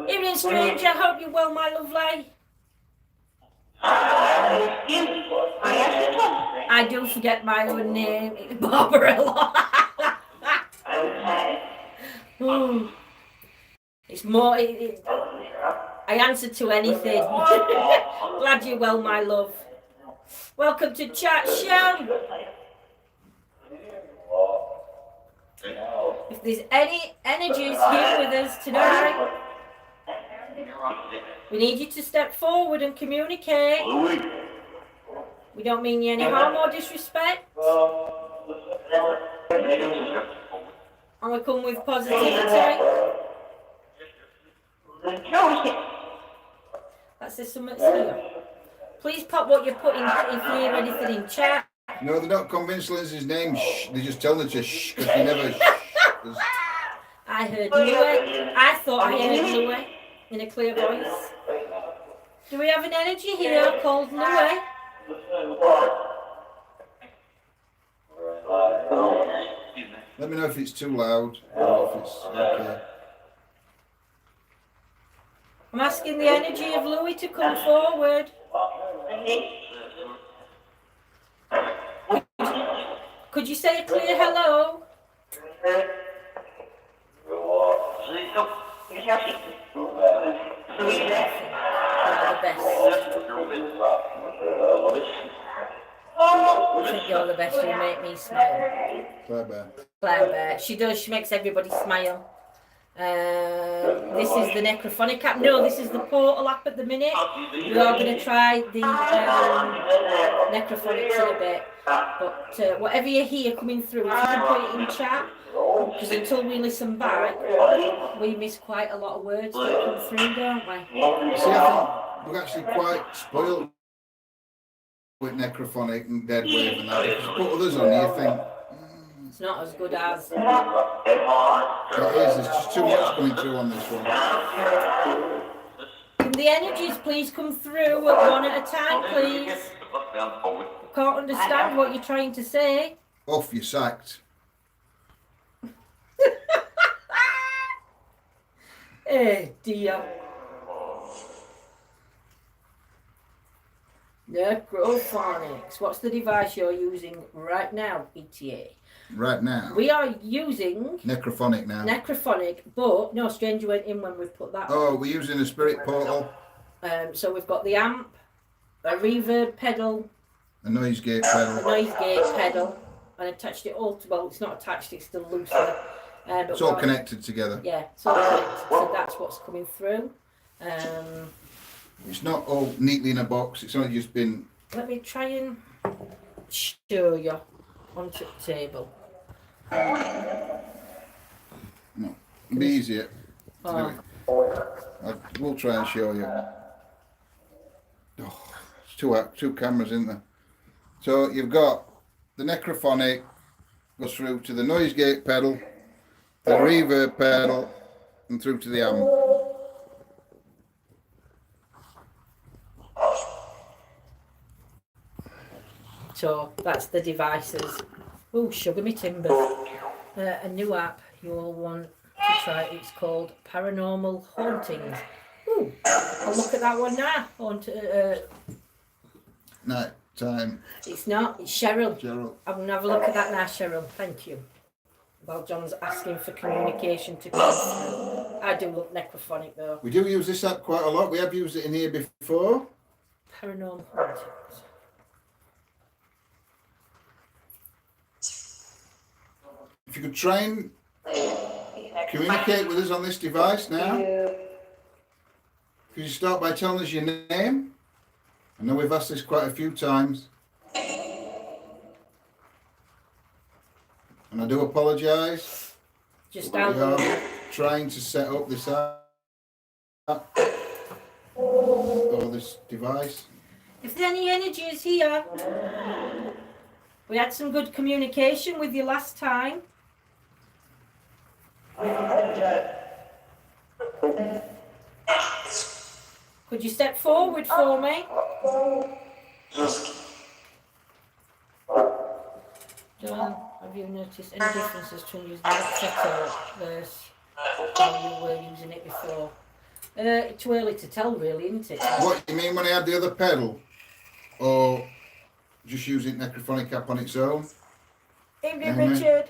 Evening, stranger. Hope you're well, my lovely. I do forget my own name. It's Barbarella. It's more. I answer to anything. Glad you're well, my love. Welcome to chat, Shell. If there's any energies here with us tonight, we need you to step forward and communicate. We don't mean you any harm or disrespect. And we come with positivity. That's the summit here. Please pop what you're putting if you hear anything in chat. No, they're not convinced Lindsay's name. Shh. They just tell her to shh because they never shh. I heard Louie. I thought I heard Louie in a clear voice. Do we have an energy here called Louie? Let me know if it's too loud or if it's okay. I'm asking the energy of Louie to come forward. Could you say a clear hello? You're the best. I think you're the best. You make me smile. Bye bye. Claire Bear. She does. She makes everybody smile. This is the necrophonic app. No, this is the portal app at the minute. We are going to try the necrophonics in a bit. But whatever you hear coming through, if you can put it in chat, because until we listen back, we miss quite a lot of words that come through, don't we? See, I think we're actually quite spoiled with necrophonic and dead wave and that. If you put others on, you think it's not as good as. it is. There's just too much coming through on this one. Can the energies please come through one at a time, please? I can't understand what you're trying to say. Off, you're sacked. Eh, dear. Necrophonics. What's the device you're using right now, ETA? Right now. We are using Necrophonic now. Necrophonic, but no, Stranger went in when we put that Oh, on. we're using a spirit portal, So we've got the amp, a reverb pedal, a noise gate a pedal. noise gate pedal, and attached it all to, well, it's not attached, it's still loosely. But It's all we're- connected together. Yeah, it's all connected, so that's what's coming through. It's not all neatly in a box. It's only just been. Let me try and show you onto the table. No, it'll be easier to do it. We'll try and show you. Oh, it's two cameras in there. So you've got the Necrophonic goes through to the noise gate pedal, the reverb pedal, and through to the amp. So that's the devices. Oh, sugar me timbers. A new app you all want to try. It's called Paranormal Hauntings. Ooh, I'll look at that one now. Night time. It's not. It's Cheryl. Gerald. I'm going to have a look at that now, Cheryl. Thank you. While John's asking for communication to come through. I do look necrophonic though. We do use this app quite a lot. We have used it in here before. Paranormal Hauntings. If you could try and communicate with us on this device now. Could you start by telling us your name? I know we've asked this quite a few times. And I do apologise. Just We download are it. trying to set up this app or this device. If there's any energies here, we had some good communication with you last time. Could you step forward for me? John, have you noticed any differences between using that setup versus how you were using it before? It's too early to tell, really, isn't it? What you mean when I had the other pedal? Or just using Necrophonic app on its own? Evening, Amen. Richard.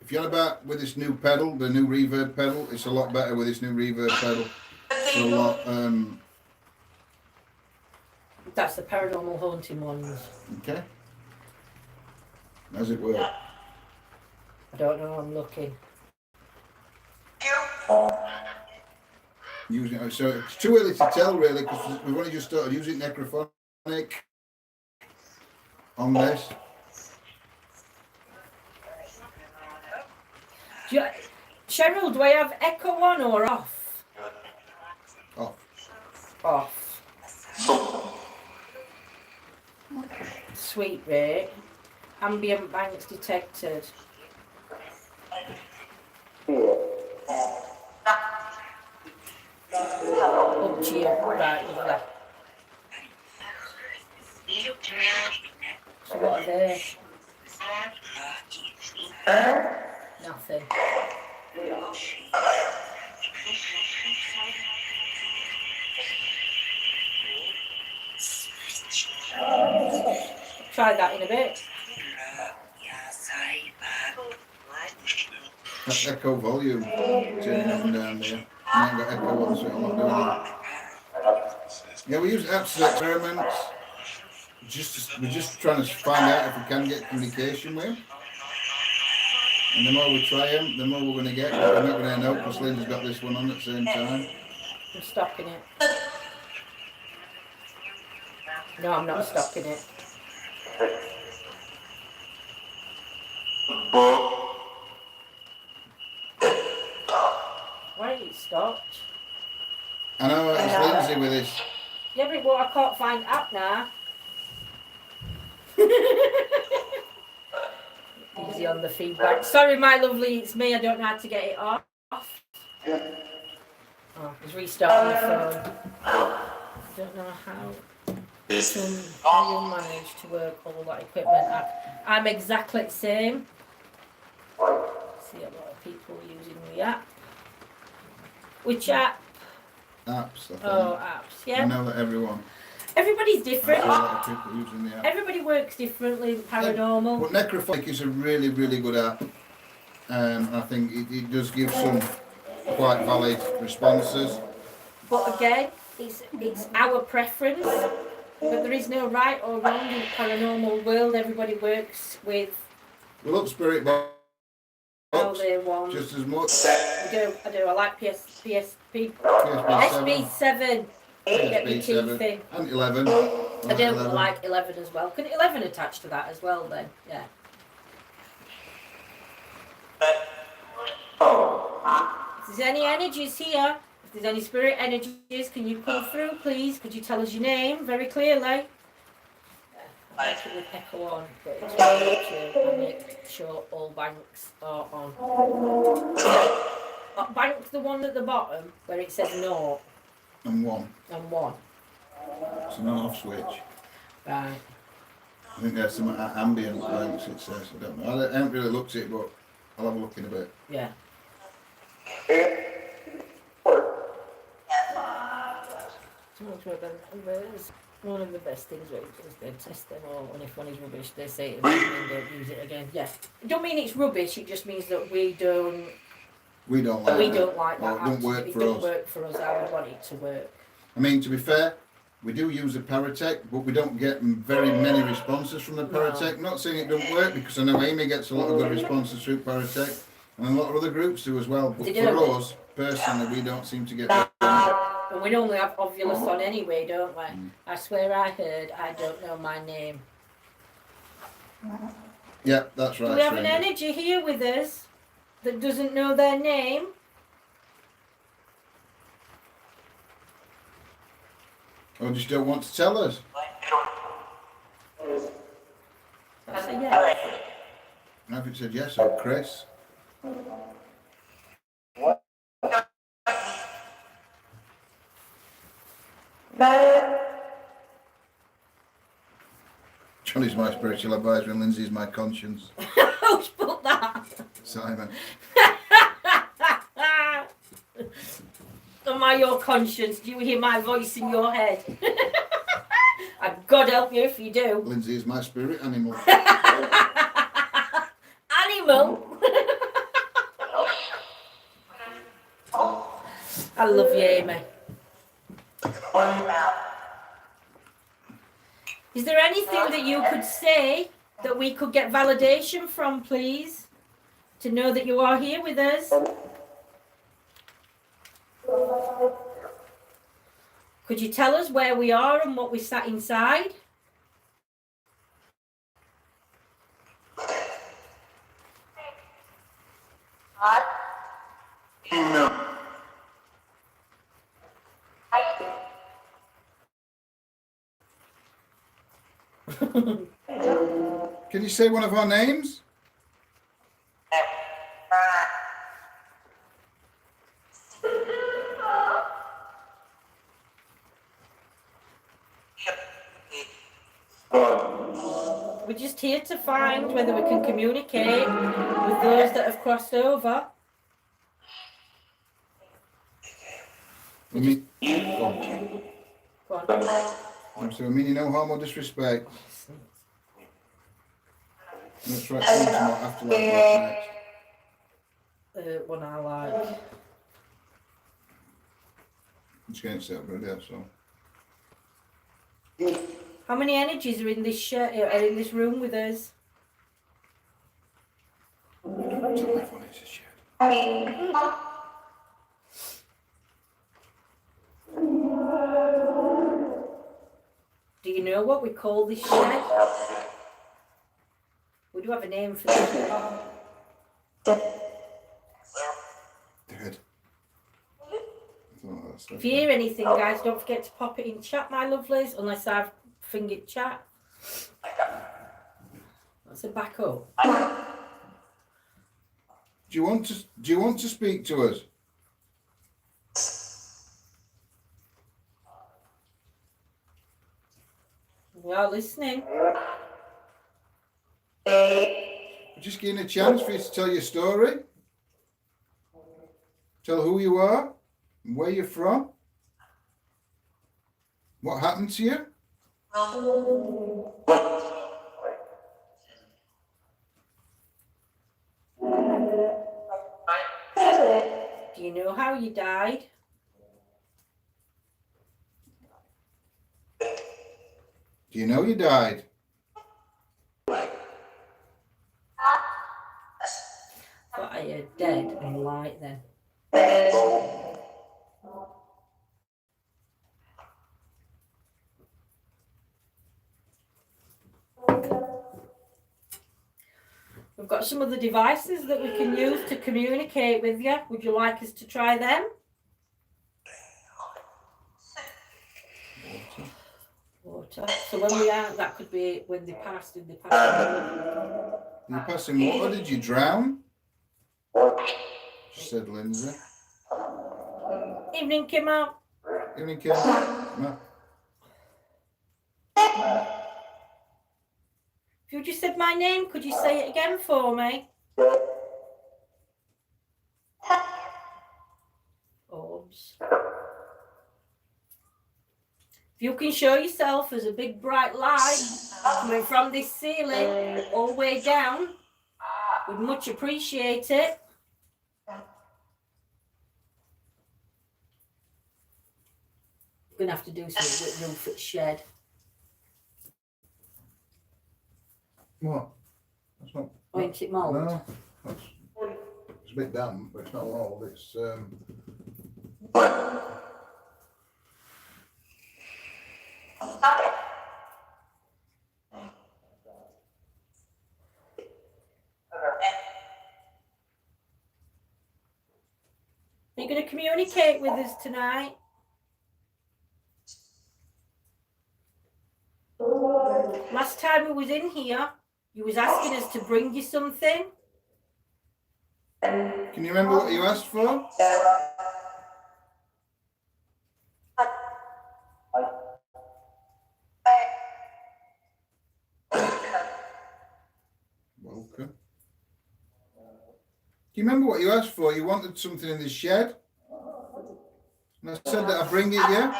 If you're on about with this new pedal, the new reverb pedal, it's a lot better with this new reverb pedal. It's a lot, That's the paranormal haunting ones. okay. How's it work? I don't know, I'm looking. Using it, so it's too early to tell really, because we've only just started using Necrophonic on this. Cheryl, do I have echo on or off? Off. Off. Sweet rate. Ambient banks detected. Up to you. Right, lovely. So what are they? Nothing. Try that in a bit. That's echo volume. Turning up and down there. I ain't got echo on, so I'm not doing it. Yeah, we use apps as experiments. We're just trying to find out if we can get communication with them. And the more we try them, the more we're going to get. But we're not going to end up because Linda's got this one on at the same time. I'm stopping it. No, I'm not stopping it. Why ain't it stopped? I know it's Lindsay with this. Yeah, but well, I can't find app now. Easy on the feedback. Sorry, my lovely, it's me. I don't know how to get it off. Oh, it's restarting the phone. I don't know how you manage to work all that equipment. I'm exactly the same. See a lot of people using the app. Which app? Apps, I think. Oh, apps, I yeah. know that everyone. Everybody's I see different. a lot of people using the app. Everybody works differently. Paranormal. But Necrophonic is a really, really good app. I think it does give some quite valid responses. But again, it's our preference. But there is no right or wrong in the paranormal world. Everybody works with We love Spirit how Box they want. just as much. I do. I like PSP. PSP 7, SB7. Get my teeth PSP7, in. and 11. I don't 11. like 11 as well. Can 11 attach to that as well then? Yeah. If there's any energies here, if there's any spirit energies, can you pull through please? Could you tell us your name very clearly? I put the echo on, but it's really true. I make sure all banks are on. Bank the one at the bottom where it says no And 1. and 1. It's an on-off switch. Right. I think there's some ambient lights it says. I don't know. I haven't really looked at it, but I'll have a look in a bit. Yeah. One of the best things is they test them all, and if one is rubbish, they say it and don't use it again. Yeah. It don't mean it's rubbish, it just means that we don't like that. Or it don't work it for don't us. work for us how we want it to work. I mean, to be fair, we do use the Paratech, but we don't get very many responses from the Paratech. Not saying it don't work, because I know Amy gets a lot of good responses through Paratech, and a lot of other groups do as well. But They for do. us, personally, we don't seem to get And we normally have Ovulus on anyway, don't we? I swear I heard I don't know my name. Yeah, that's right. Do we have an stranger. energy here with us that doesn't know their name? Or just don't want to tell us? I say yes. I haven't said yes, or Chris. Johnny's my spiritual advisor and Lindsay's my conscience. Who's put that? Simon. Am I your conscience? Do you hear my voice in your head? And God help you if you do. Lindsay is my spirit animal. Animal? I love you, Amy. Is there anything that you could say that we could get validation from, please? To know that you are here with us? Could you tell us where we are and what we sat inside? Can you say one of our names? We're just here to find whether we can communicate with those that have crossed over. Go Go on. on. So, I mean, no harm or disrespect. Let's try to tomorrow Afterlife next. One I like. I'm just getting set up ready, that's all. How many energies are in this are in this room with us? Telephone is a shed. Do you know what we call this shed? We do have a name for this shed. Dead. If you hear anything, guys, don't forget to pop it in chat, my lovelies, unless I've fingered chat. That's a back up. Do you want to speak to us? We are listening. Just giving a chance for you to tell your story. Tell who you are and where you're from. What happened to you? Do you know how you died? Do you know you died? But I heard dead and light then. We've got some of the devices that we can use to communicate with you. Would you like us to try them? Water. So when we are, that could be when they passed. Did they pass? Did you pass in water? Did you drown? She said Lindsay. Evening, Kimmo. Evening, Kim. Come on. If you just said my name, could you say it again for me? Orbs. If you can show yourself as a big bright light coming from this ceiling all the way down, we'd much appreciate it. We're going to have to do something with Rupert Shed. What? That's not. Ain't it mould? No. It's a bit damp, but it's not mold. It's Are you going to communicate with us tonight? Last time we was in here, you was asking us to bring you something. Can you remember what you asked for? Welcome. Do you remember what you asked for? You wanted something in the shed? And I said that I'd bring it, yeah?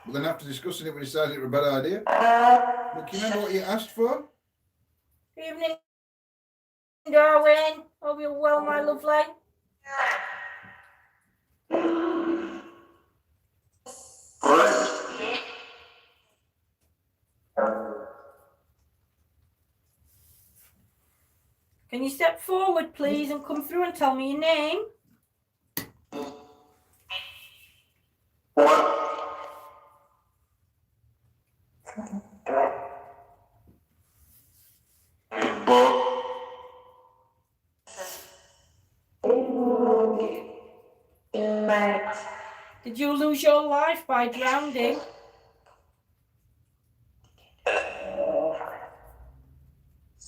But then after discussing it, we decided it was a bad idea. But can you remember what you asked for? Evening, Darwin. Hope you're well, my lovely. Can you step forward, please, and come through and tell me your name? Did you lose your life by drowning?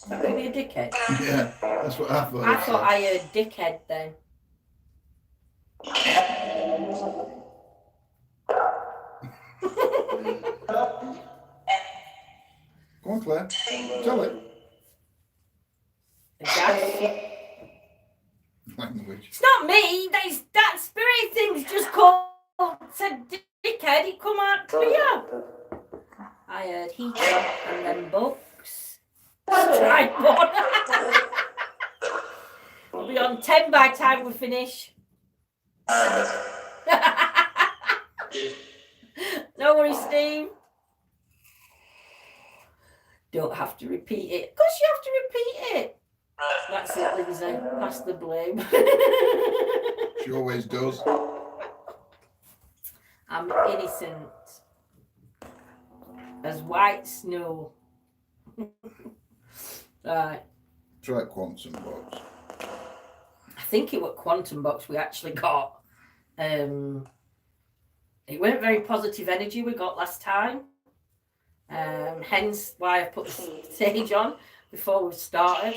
Could be a dickhead. Yeah, that's what I thought. I thought I heard dickhead then. Go on, Claire. Tell it. That's, Language. it's not me. That spirit thing's just called said dickhead. It come out clear. I heard heater and then books. Tripod. We'll be on 10 by the time we finish. No worries, Steve. Don't have to repeat it. Of course you have to repeat it. That's it, Lindsay. Pass the blame. She always does. I'm innocent as white snow. Right. Try Quantum Box. I think it was Quantum Box we actually got. It weren't very positive energy we got last time. Hence why I put the stage on before we started.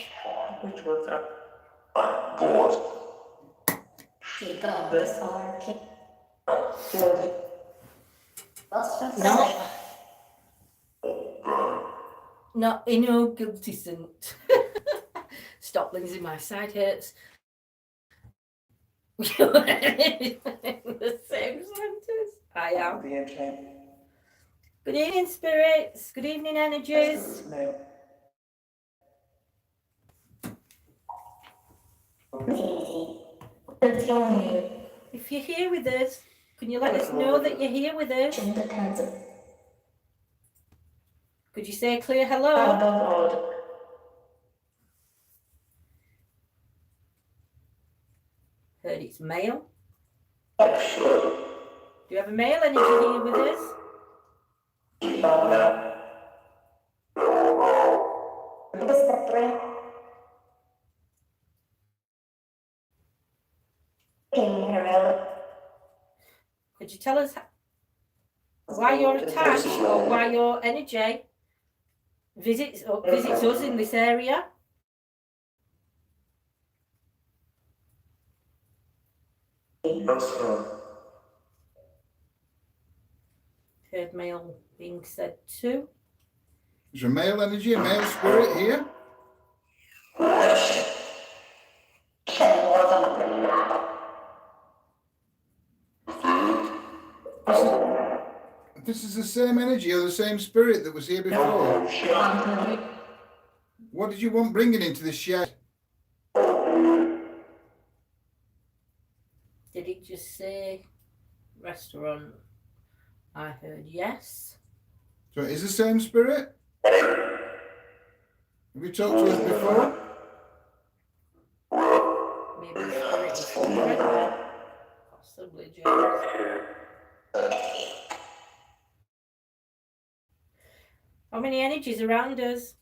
Not in no guilty scent. Stop, Lindsay, my side hurts. The same sentence. I am. Good evening, spirits. Good evening, energies. If you're here with us, can you let us know that you're here with us? Could you say a clear hello? Heard it's male. Do you have a male energy here with us? Could you tell us why you're attached or why your energy visits us in this area? Heard male being said too. Is there a male energy, a male spirit here? This is the same energy or the same spirit that was here before. What did you want bringing into the shed? Did it just say restaurant? I heard yes. So it is the same spirit? Have you talked to us before? Maybe the spirit was friendly. Possibly, James. How many energies around us?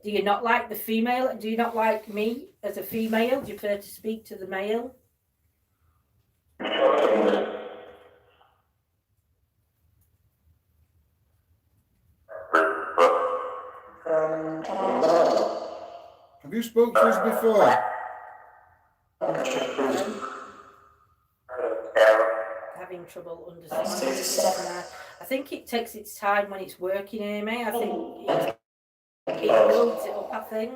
Do you not like the female? Do you not like me as a female? Do you prefer to speak to the male? Have you spoke to us before? Having trouble understanding this now. I think it takes its time when it's working, Amy. I think it builds it up, I think,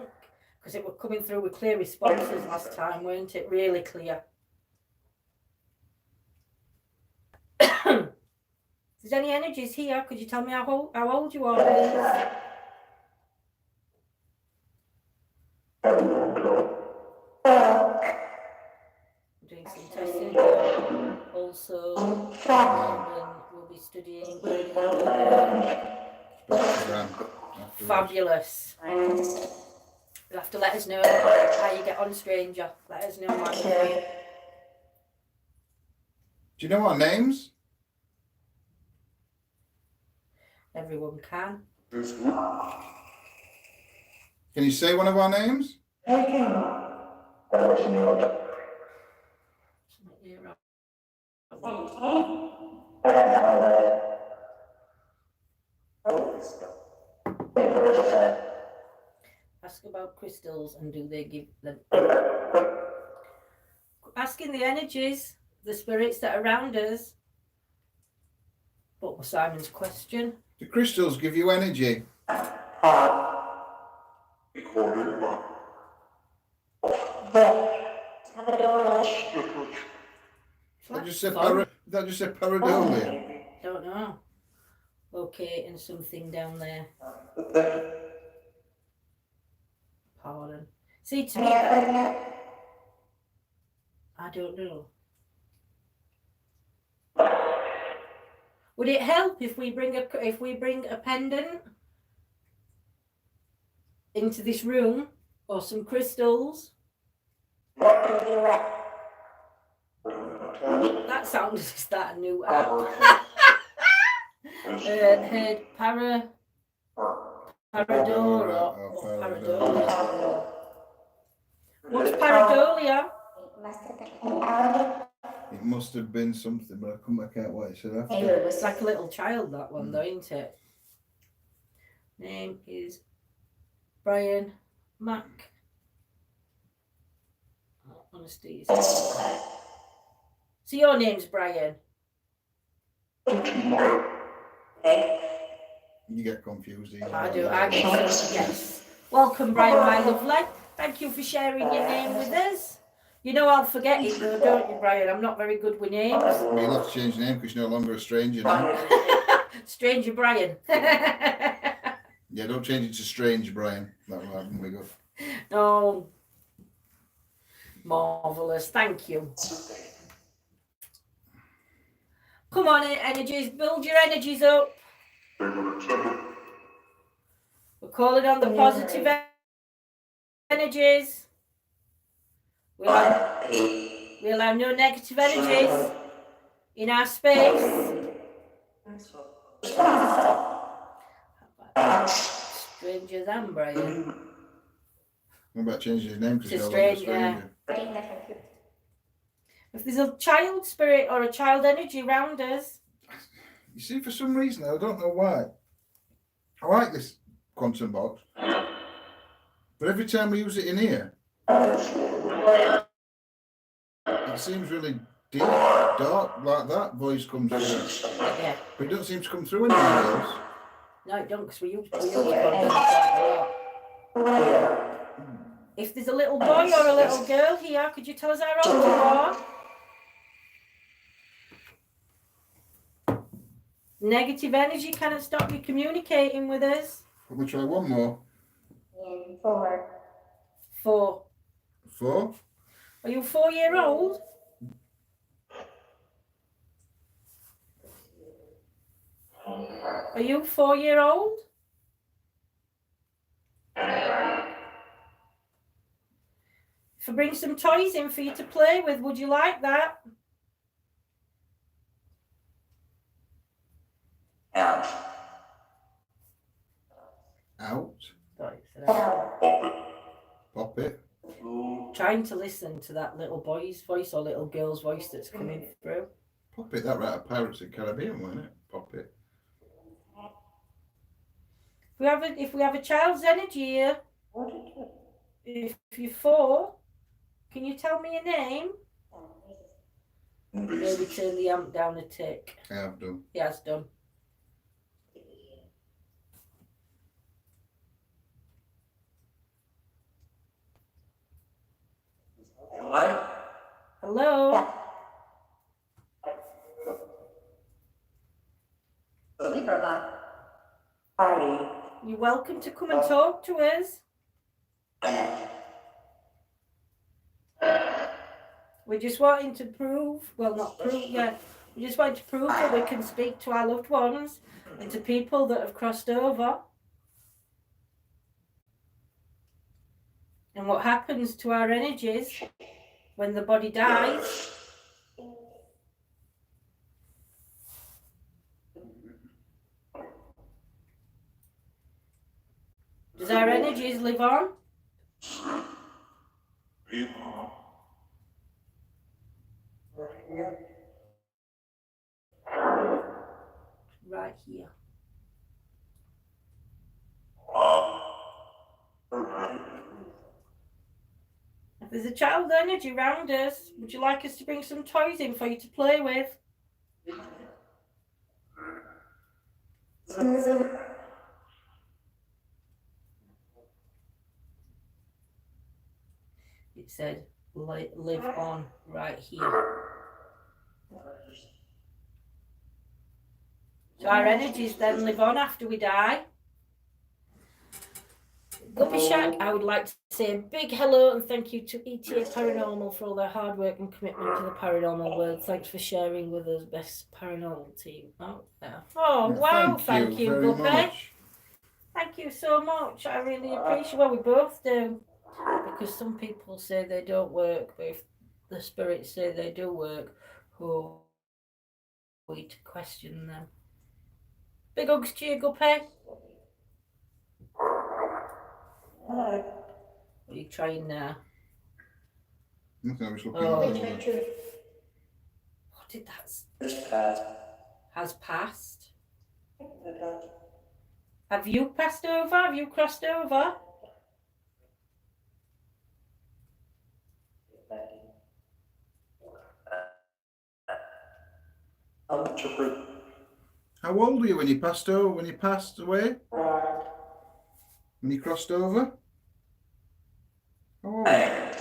because it was coming through with clear responses last time, weren't it? Really clear. If there's any energies here, could you tell me how old you are, please? I'm doing some testing here. Also, London will be studying. Fabulous. You'll have to let us know how you get on, stranger. Let us know, man. Do you know our names? Everyone can. Can you say one of our names? Ask about crystals and do they give them? Asking the energies, the spirits that are around us. What was Simon's question? Do crystals give you energy? That just said pareidolia. Don't know. Okay, and something down there. Pardon. See, to me, I don't know. Would it help if we bring a pendant into this room or some crystals? That sounds as if that a new app. Heard Paradora or Paradolia. What's Paradolia? It must have been something, but I couldn't work out what it said after. It's like a little child, that one, though, isn't it? Name is Brian Mack. Honesty. So your name's Brian. You get confused easily. I do. I get so, yes. Welcome, Brian, my lovely. Thank you for sharing your name with us. You know I'll forget it though, don't you, Brian? I'm not very good with names. Well, you'll have to change your name because you're no longer a stranger now. Stranger Brian. Yeah, don't change it to Strange Brian. That will happen big up. Oh, marvellous. Thank you. Come on, energies. Build your energies up. We're calling on the positive energies. We'll have no negative energies in our space. Stranger than Brian. What about changing his name because It's you're a no longer a stranger. stranger? If there's a child spirit or a child energy around us, You see, for some reason, I don't know why, I like this quantum box, but every time we use it in here, it seems really deep, dark, like that voice comes through. yeah. But it doesn't seem to come through anywhere else. No, it don't, because we use condoms quite a lot. If there's a little boy or a little girl here, could you tell us how old you are? Negative energy cannot stop you communicating with us. Let me try one more. 4. 4? Are you 4-year-old? Are you 4-year-old? If I bring some toys in for you to play with, would you like that? Out. Out. Pop it. Trying to listen to that little boy's voice or little girl's voice that's coming through. Pop it. That right of Pirates of the Caribbean, wasn't it? Pop it. If we have a child's energy here, if you're 4, can you tell me your name? Maybe turn the amp down a tick. I have done. He has done. Hello? Hello? Party. You're welcome to come and talk to us. We're just wanting to prove, well, not prove yet, we just want to prove that we can speak to our loved ones and to people that have crossed over. And what happens to our energies when the body dies. Does our energies live on? Right here. If there's a child energy around us, would you like us to bring some toys in for you to play with? It said live on right here. So our energies then live on after we die. Guppy Shack, I would like to say a big hello and thank you to ETA Paranormal for all their hard work and commitment to the paranormal world. Thanks for sharing with us, best paranormal team out there. Oh, wow, thank you, very Guppy. much. Thank you so much. I really appreciate. Well, we both do, because some people say they don't work, but if the spirits say they do work, who are we to question them? Big hugs to you, Guppy. What are you trying now? Nothing, I was looking Oh. at it. What did has passed? Have you passed over? Have you crossed over? How old were you when you passed over? When you passed away? When you crossed over? How old are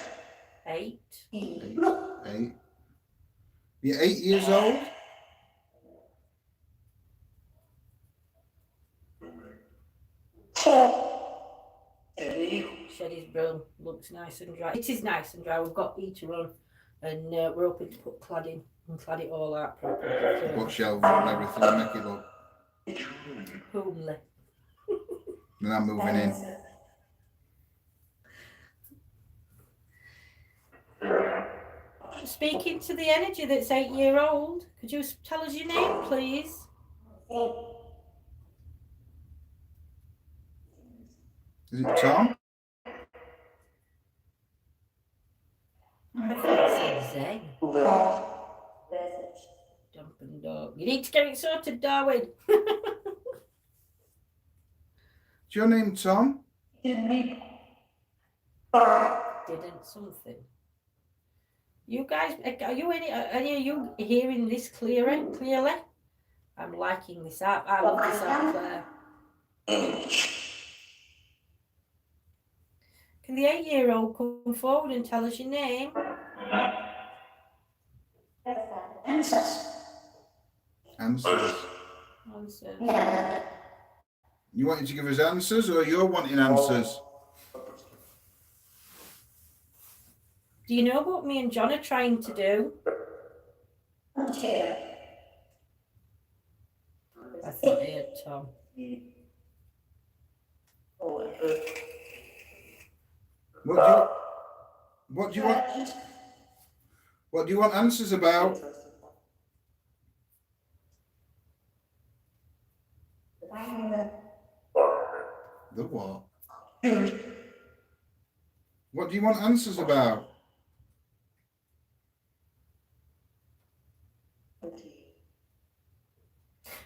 8. you? 8. You're 8 years old? Shelly's broom looks nice and dry. It is nice and dry. We've got heater on, and we're hoping to put cladding and clad it all out properly. What shelves and everything to make it look. Homely. Then I'm moving in. Speaking to the energy that's 8-year-old, could you tell us your name, please? Is it Tom? I thought it said Zen. Jumping dog. You need to get it sorted, Darwin. Is your name Tom? Didn't something. You guys, are you any of you hearing this clearly? I'm liking this app. I love this app, Claire. Can the 8-year-old come forward and tell us your name? Answers. Answers. You wanting to give us answers or you're wanting answers? Do you know what me and John are trying to do? I thought I heard Tom. What do you want answers about? The what? What do you want answers about?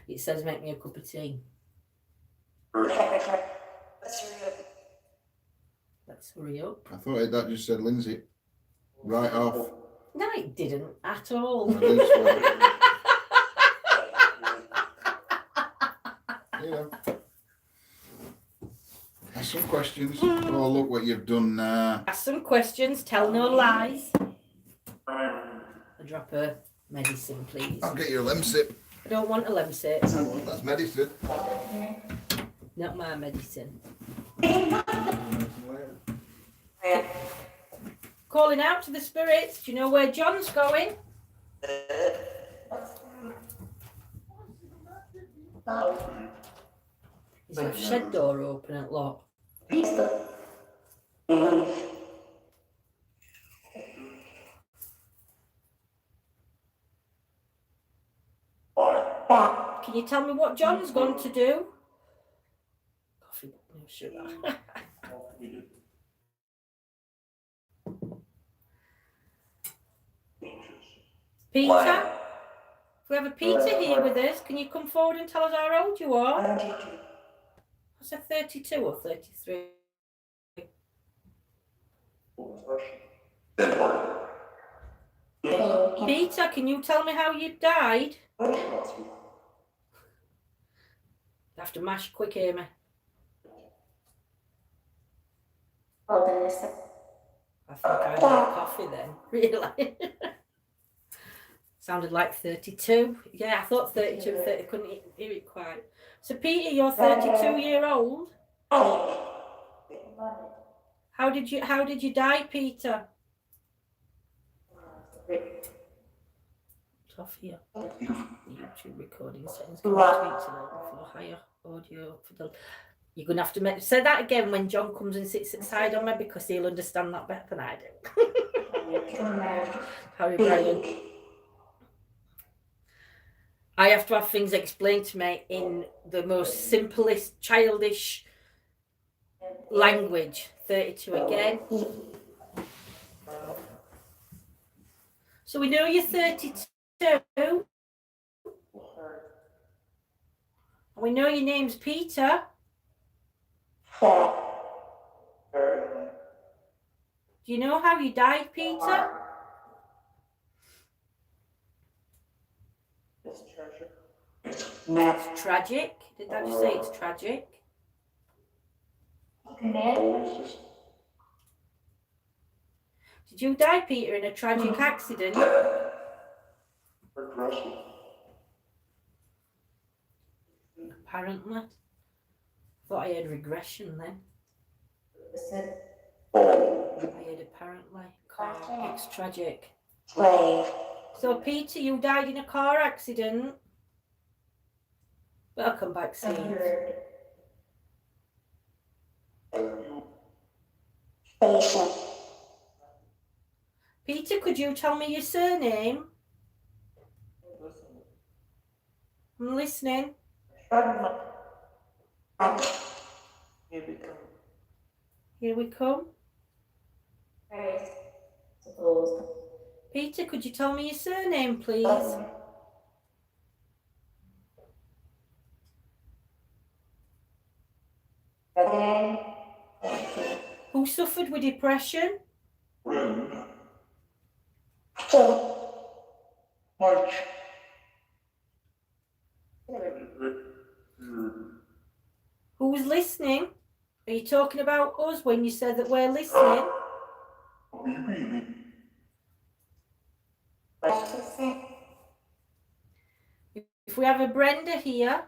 It says make me a cup of tea. Let's hurry up. I thought that just said Lindsay. Right off. No, it didn't at all. You know. Ask some questions. Oh, look what you've done now. Ask some questions, tell no lies. A drop of medicine, please. I'll get you a lemsip. I don't want a lemsip. That's medicine. Not my medicine. Calling out to the spirits. Do you know where John's going? Is that shed door open at lock? Can you tell me what John's going to do? Coffee, no sugar. Peter? If we have a Peter here with us, can you come forward and tell us how old you are? I said 32 or 33. Peter, can you tell me how you died? You have to mash quick, Amy. I think I had coffee then, really. Sounded like 32. Yeah, I thought 32, 30, couldn't hear it quite. So Peter, you're 32-year-old. How did you die, Peter? Off here. YouTube recording settings. Can you tweet to level for higher audio for the. You're gonna have to say that again when John comes and sits aside on me because he'll understand that better than I do. Harry Brian. I have to have things explained to me in the most simplest, childish language. 32 again. So we know you're 32. And we know your name's Peter. Do you know how you died, Peter? It's tragic. Did that just say it's tragic? Did you die, Peter, in a tragic accident? Regression. Apparently. Thought I heard regression then. I heard apparently. It's tragic. So, Peter, you died in a car accident. Welcome back, Steve. Peter, could you tell me your surname? I'm listening. Here we come. Peter, could you tell me your surname, please? Who suffered with depression? Who's listening? Are you talking about us when you said that we're listening? If we have a Brenda here,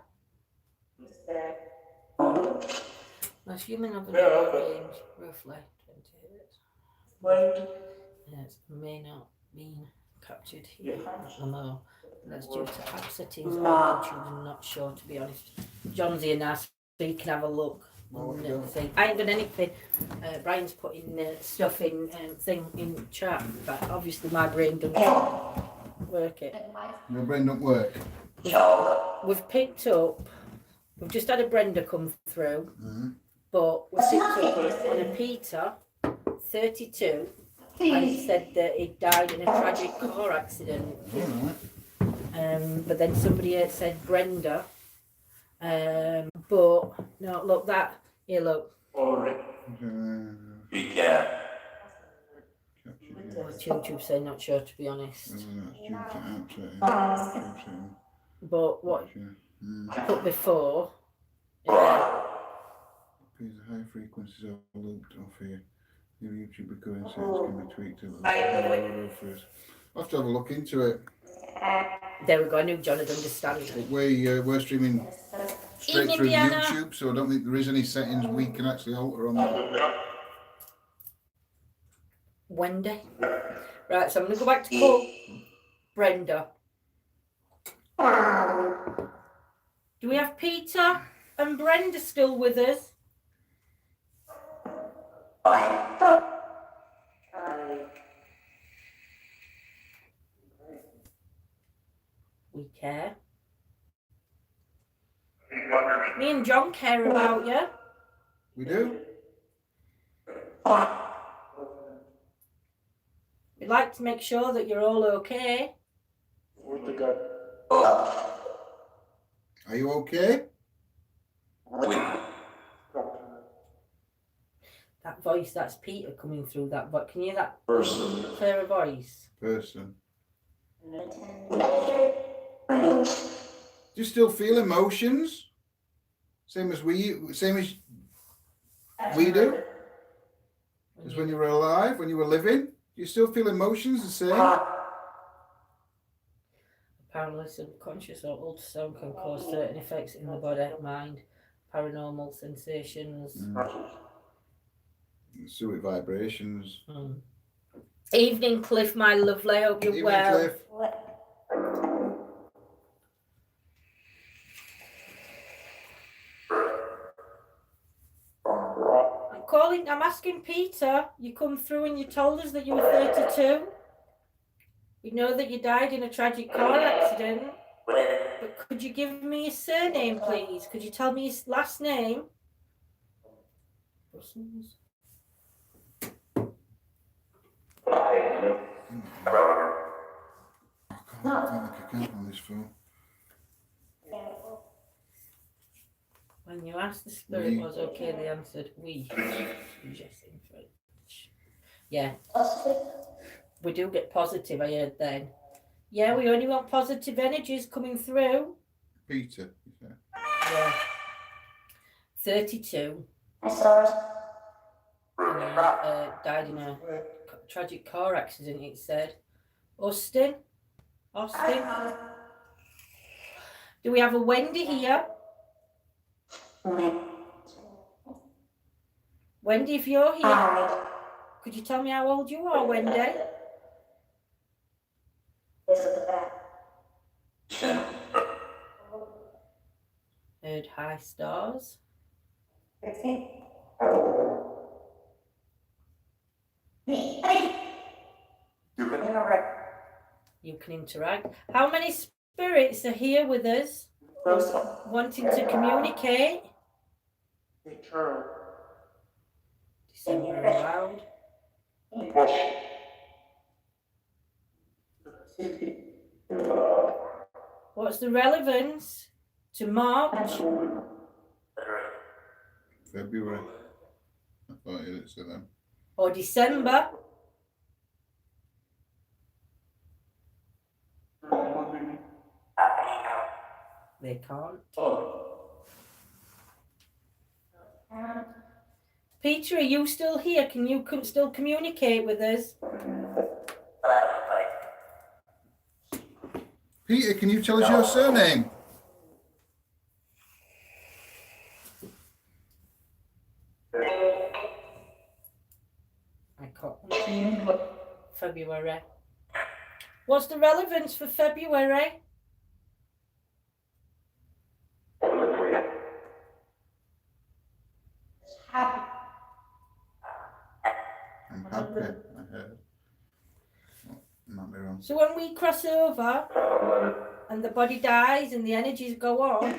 that's human of a range, roughly 20 hertz. Yes, may not mean captured here. No, that's due to app settings on YouTube. I'm not sure, to be honest. John's here now, so you can have a look. I ain't done anything. Brian's putting stuff in thing in chat, but obviously my brain doesn't work it. Your brain don't work. We've picked up. We've just had a Brenda come through, but we've picked up on a Peter, 32, and he said that he died in a tragic car accident. But then somebody else said Brenda. But no, look that. Here, look. Yeah. YouTube say not sure, to be honest. But what I put before. These high frequencies are looped off here. Your YouTube recording settings can be tweaked to I'll have to have a look into it. There we go. I knew John would understand. But we're streaming straight through YouTube, so I don't think there is any settings we can actually alter on that. Wendy. Right, so I'm going to go back to call Brenda. Do we have Peter and Brenda still with us? We care. Me and John care about you. We do? We'd like to make sure that you're all okay. Are you okay? That voice, that's Peter coming through that. But can you hear that Person. clearer voice? Person. Do you still feel emotions? Same as we do? As when you were alive, when you were living? Do you still feel emotions the same? Apparently subconscious or ultrasound can cause certain effects in the body, mind, paranormal sensations. Suet vibrations. Evening, Cliff, my lovely. Hope you're Evening, well. Cliff. I'm asking Peter, you come through and you told us that you were 32. We know that you died in a tragic car accident. But could you give me your surname, please? Could you tell me your last name? I don't think I can on this phone. When you asked the spirit was okay, they answered we. Yes, in French. Yeah. We do get positive, I heard then. Yeah, we only want positive energies coming through. Peter, you said. Yeah. 32. And died in a tragic car accident, it said. Austin? Do we have a Wendy here? Wendy, if you're here, could you tell me how old you are, Wendy? Heard high stars. You can interact. How many spirits are here with us, wanting to communicate? December around. What's the relevance to March? February. I thought you said that. Or December? They can't. Peter, are you still here? Can you still communicate with us? Peter, can you tell us your surname? I can't. February. What's the relevance for February? I'm happy, I heard. Oh, might be wrong. So when we cross over and the body dies and the energies go on,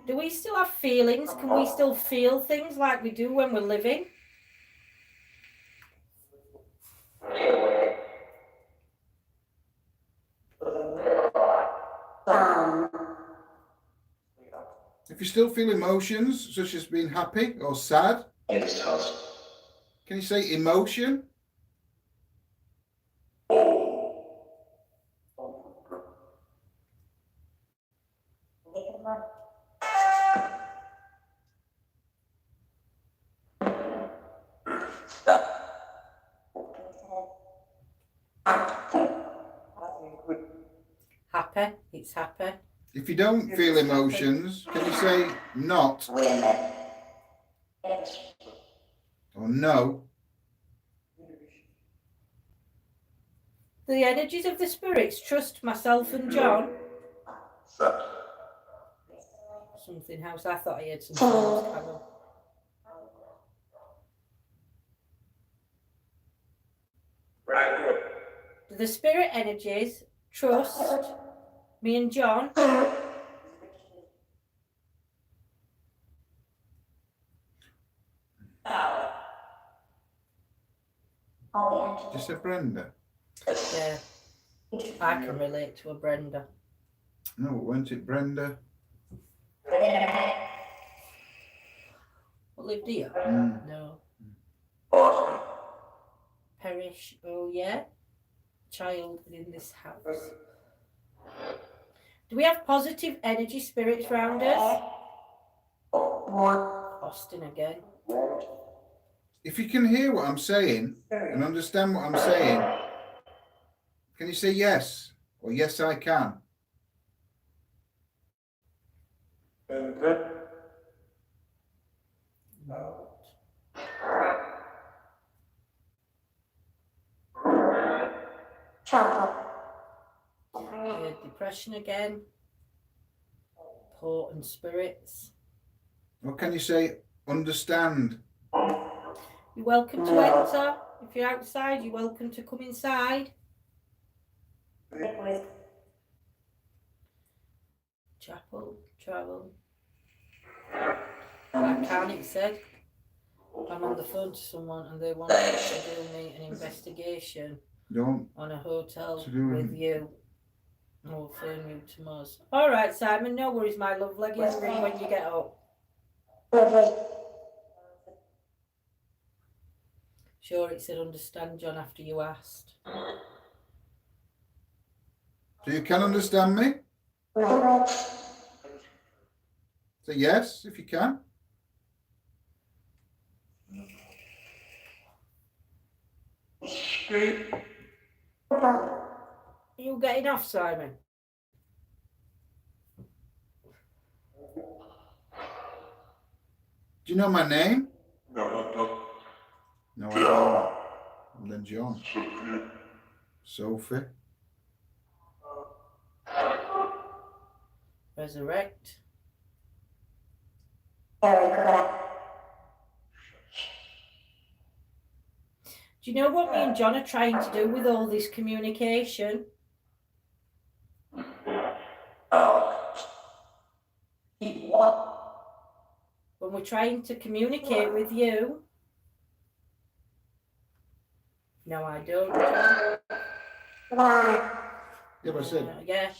do we still have feelings? Can we still feel things like we do when we're living? If you still feel emotions, such as being happy or sad, can you say emotion? Happy. It's happy. If you don't feel emotions, can you say not or no? The energies of the spirits trust myself and John. Something else. I thought I heard something else, Carol. Do the spirit energies trust me and John? Just say Brenda. Yeah. I can relate to a Brenda. No, weren't it Brenda? What lived here? No. Perish. Oh, yeah. Child in this house. Do we have positive energy spirits around us? Austin again. If you can hear what I'm saying and understand what I'm saying, can you say yes or yes I can? Depression again. Poor and spirits. Or can you say understand? You're welcome to enter. If you're outside, you're welcome to come inside. Chapel, travel. I can't, it said. I'm on the phone to someone and they want to do me an investigation Don't. on a hotel To do with you. I'll phone you tomorrow. All right, Simon, no worries, my lovely. Give us a ring when you get up. Sure, it said understand, John, after you asked. So you can understand me? Say yes if you can. Are you getting off, Simon? Do you know my name? No, I don't. And then John. Sophie. Resurrect. Do you know what me and John are trying to do with all this communication? When we're trying to communicate with you. No, I don't, John. Yeah, but I said. Yeah.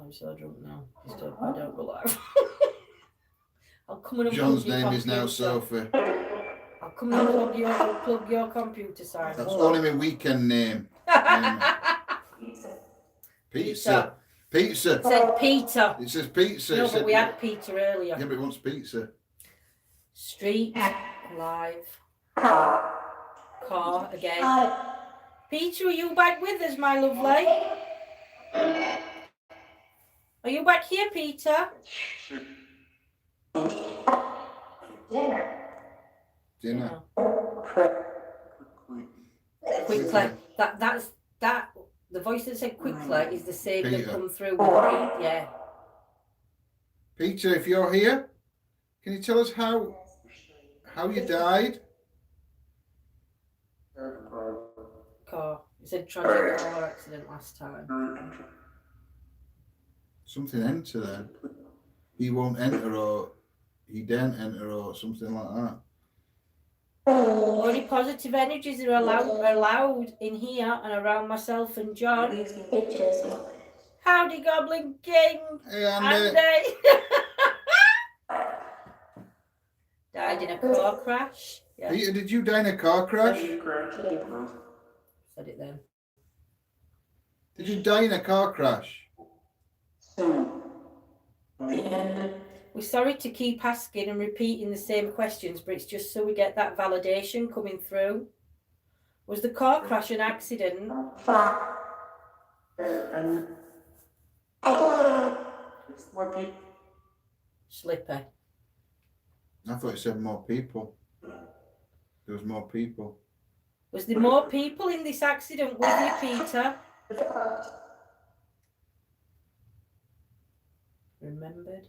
I'm so drunk now. I don't relax. I'll come and unplug John's your name is now computer. Sophie. I'll come and unplug your computer, Simon. That's only my weekend name. Pizza. Pizza. It said Peter. It says pizza. No, It but said, we had Peter earlier. yeah, but it wants pizza. Street. Live. Car again. Peter, are you back with us, my lovely? Are you back here, Peter? Dinner. Quickly. That's the voice that said quickly is the same Peter. that come through with Pete. Yeah. Peter, if you're here, can you tell us how you died? Car. It said tragic car accident last time. Something enter then. He won't enter, or he don't enter, or something like that. Only positive energies are allowed in here and around myself and John. Howdy, Goblin King. Hey, Andy. Andy. Died in a car crash. Yeah. Peter, did you die in a car crash? Said it then. Did you die in a car crash? We're sorry to keep asking and repeating the same questions, but it's just so we get that validation coming through. Was the car crash an accident? Slipper. I thought it said more people. There was more people. Was there more people in this accident with you, Peter? Remembered?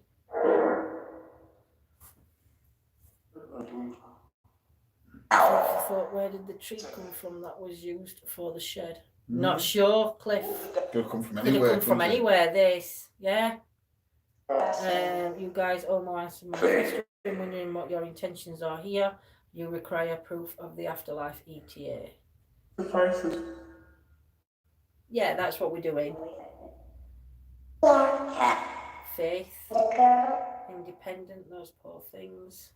I thought, where did the tree come from that was used for the shed? Not sure, Cliff. Could have come from Could anywhere. have come from couldn't it? anywhere, this. Yeah. You guys all know answer my question, wondering what your intentions are here. You require proof of the afterlife ETA. Yeah, that's what we're doing. Faith. Independent, those poor things.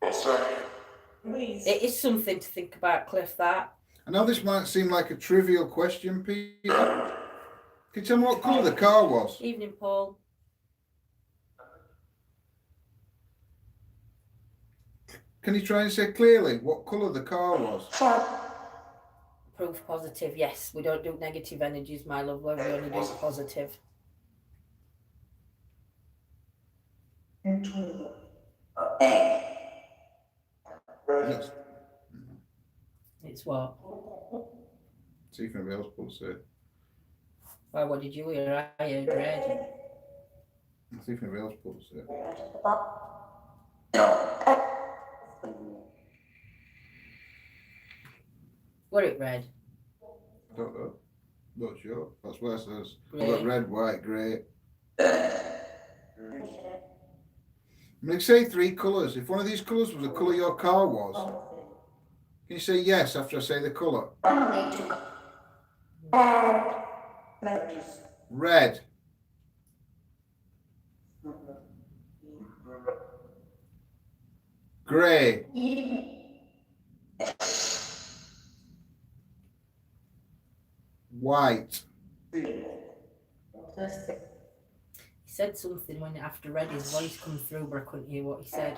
It is something to think about, Cliff, that. I know this might seem like a trivial question, Peter. Can you tell me what colour the car was? Evening, Paul. Can you try and say clearly what colour the car was? Proof positive, yes. We don't do negative energies, my love. We only do positive. Yes. It's what? See if anybody else pulls it. Why, what did you hear? I heard red. See if anybody else pulls it. What it red? I don't know. Not sure. That's what it says. I've Grey. got red, white, grey. I mean, say three colours. If one of these colours was the colour your car was, can you say yes after I say the colour? Red. Grey. White. He said something when after red his voice come through, but I couldn't hear what he said.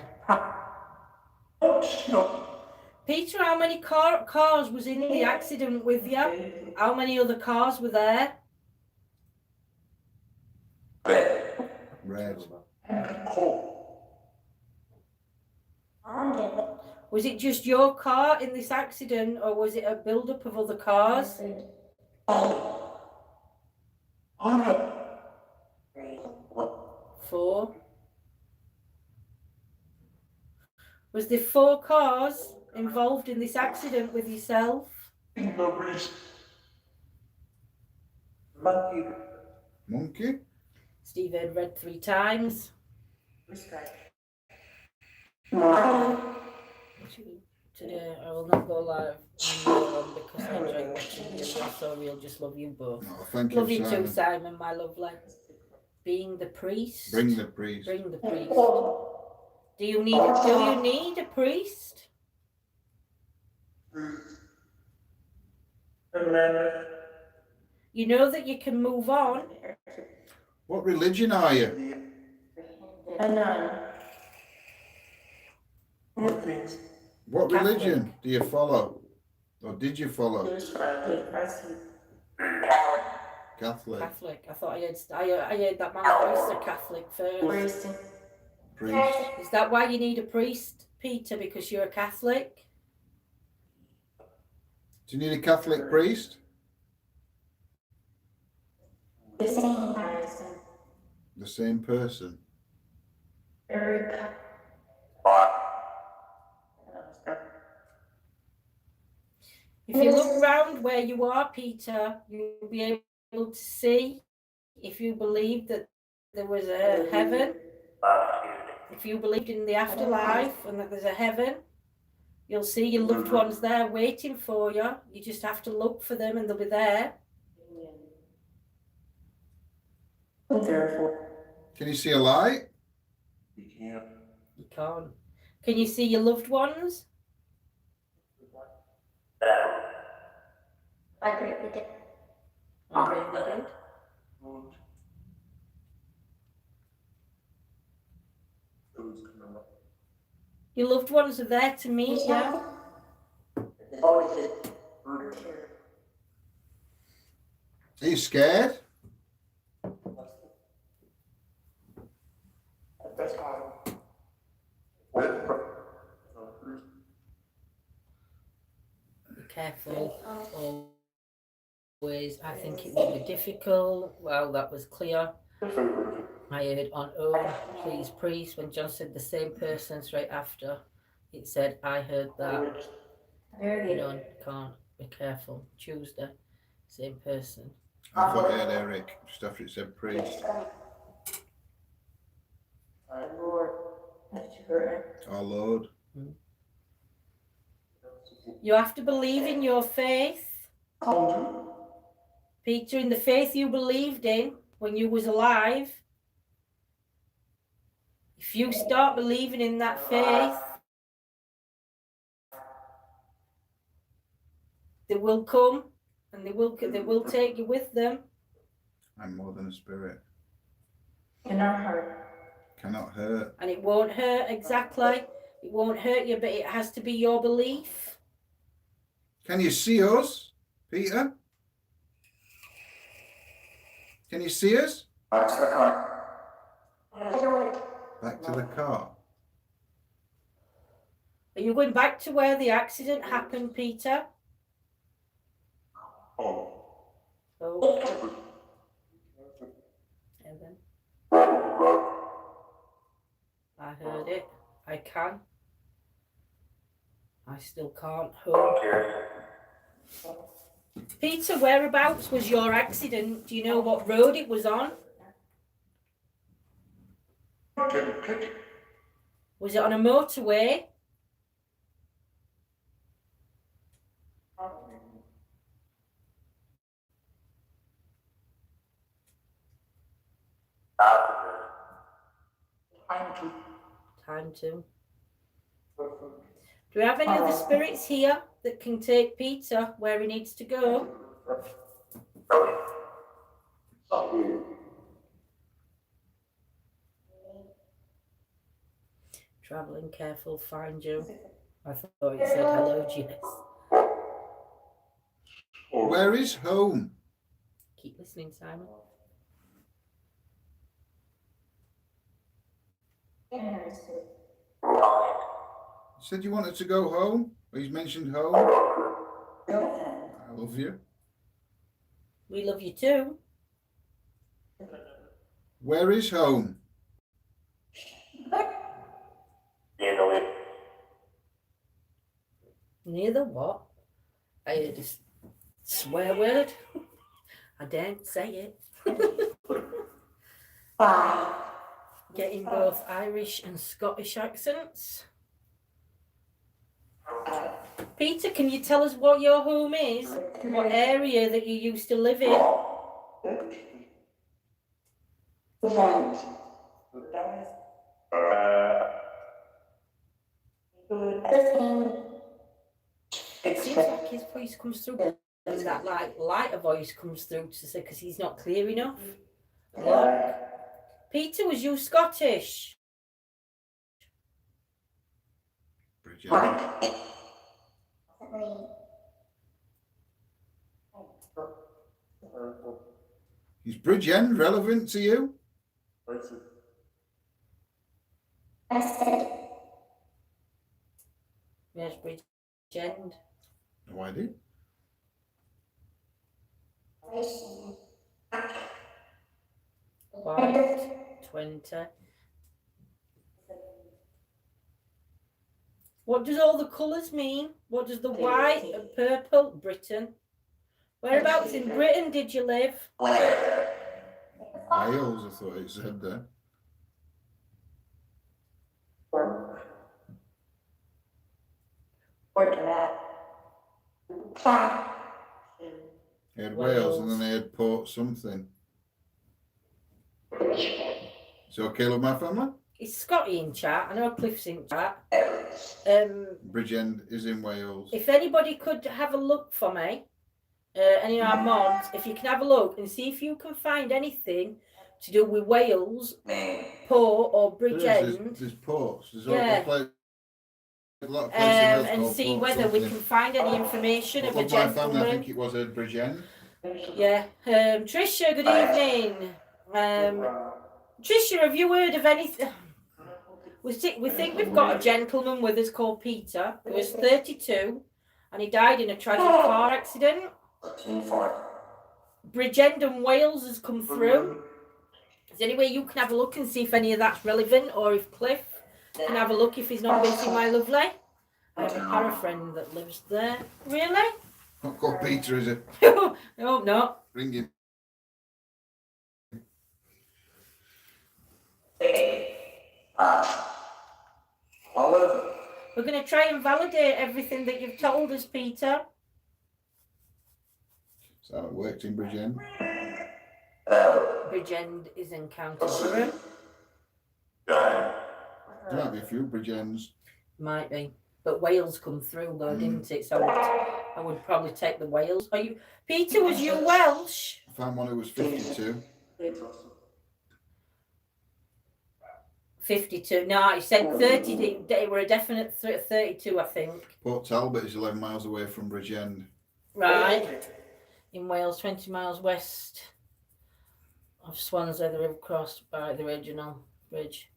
Peter, how many cars was in the accident with you? How many other cars were there? Red. Was it just your car in this accident, or was it a build-up of other cars? Four. Was there 4 cars involved in this accident with yourself? Monkey? Steve had read 3 times. Today I will not go live because I enjoy watching you. You're so real, just love you both. Oh, thank Love you, you Simon. too, Simon, my lovely. Being the priest. Bring the priest. Bring the priest. Do you need a priest? You know that you can move on. What religion are you? A nun. What religion do you follow? Or did you follow? Catholic. Catholic. I thought I heard that man's voice a Catholic first. Priest. Is that why you need a priest, Peter? Because you're a Catholic? Do you need a Catholic priest? The same person. The same person. If you look around where you are, Peter, you'll be able to see if you believe that there was a heaven, if you believed in the afterlife and that there's a heaven, you'll see your loved ones there waiting for you. You just have to look for them and they'll be there. Can you see a light? You can't. Can you see your loved ones? I greatly did. I really did. Your loved ones are there to meet you. Are you scared? Be careful. Always. I think it will be difficult. Well, that was clear. I heard on "Oh, please, priest," when John said the same person straight after. It said, I heard that. None, can't. Be careful. Tuesday, same person. I thought I had Eric just after it said priest. Our Lord. You have to believe in your faith. Peter, in the faith you believed in when you was alive. If you start believing in that faith, they will come and they will take you with them. I'm more than a spirit. Cannot hurt. Cannot hurt. And it won't hurt, exactly. It won't hurt you, but it has to be your belief. Can you see us, Peter? Can you see us? Back to the car. Back to the car. Are you going back to where the accident happened, Peter? Oh. And then I heard it. I can. I still can't. Peter, whereabouts was your accident? Do you know what road it was on? Was it on a motorway? Time to. Do we have any other spirits here that can take Peter where he needs to go? Travelling careful, find you. I thought it said hello, Jess. Where is home? Keep listening, Simon. Inner sleep. You said you wanted to go home? Or he's mentioned home? I love you. We love you too. Where is home? Near the what? I heard a swear word. I daren't say it. 5. Getting both Irish and Scottish accents. Peter, can you tell us what your home is? What area that you used to live in? Vent. It seems like his voice comes through, and that like lighter voice comes through to say because he's not clear enough. Look. Peter, was you Scottish? Bridget. Is Bridgend relevant to you? I said, Where's Bridgend? No idea. White, 20. What does all the colours mean? What does the white and purple? Britain. Whereabouts in Britain did you live? Wales, I thought it said there. They had Wales and then they had Port something. Is it okay with my family? Is Scotty in chat? I know Cliff's in chat. Bridgend is in Wales. If anybody could have a look for me, any of our mods, if you can have a look and see if you can find anything to do with Wales, Port or Bridgend. There's ports. There's Yeah. a lot of places And see Port whether we something. can find any information But of a with my family, I gentleman. think it was a Bridgend. Yeah. Tricia, good evening. Tricia, have you heard of anything? We think we've got a gentleman with us called Peter, who was 32, and he died in a tragic car accident. Bridgend and Wales has come through. Is there any way you can have a look and see if any of that's relevant, or if Cliff can have a look if he's not busy, my lovely? I have a para friend that lives there. Really? Not called Peter, is it? I hope not. Ring him. We're going to try and validate everything that you've told us, Peter. So it worked in Bridgend. Bridgend is in County Durham. There might be a few Bridgends. Might be. But Wales come through though, didn't it? So I would probably take the Wales. Are you, Peter, was you Welsh? I found one who was 52. 52. No, he said 30. They were a definite 32, I think. Port Talbot is 11 miles away from Bridgend. Right. In Wales, 20 miles west of Swansea, the river crossed by the regional bridge.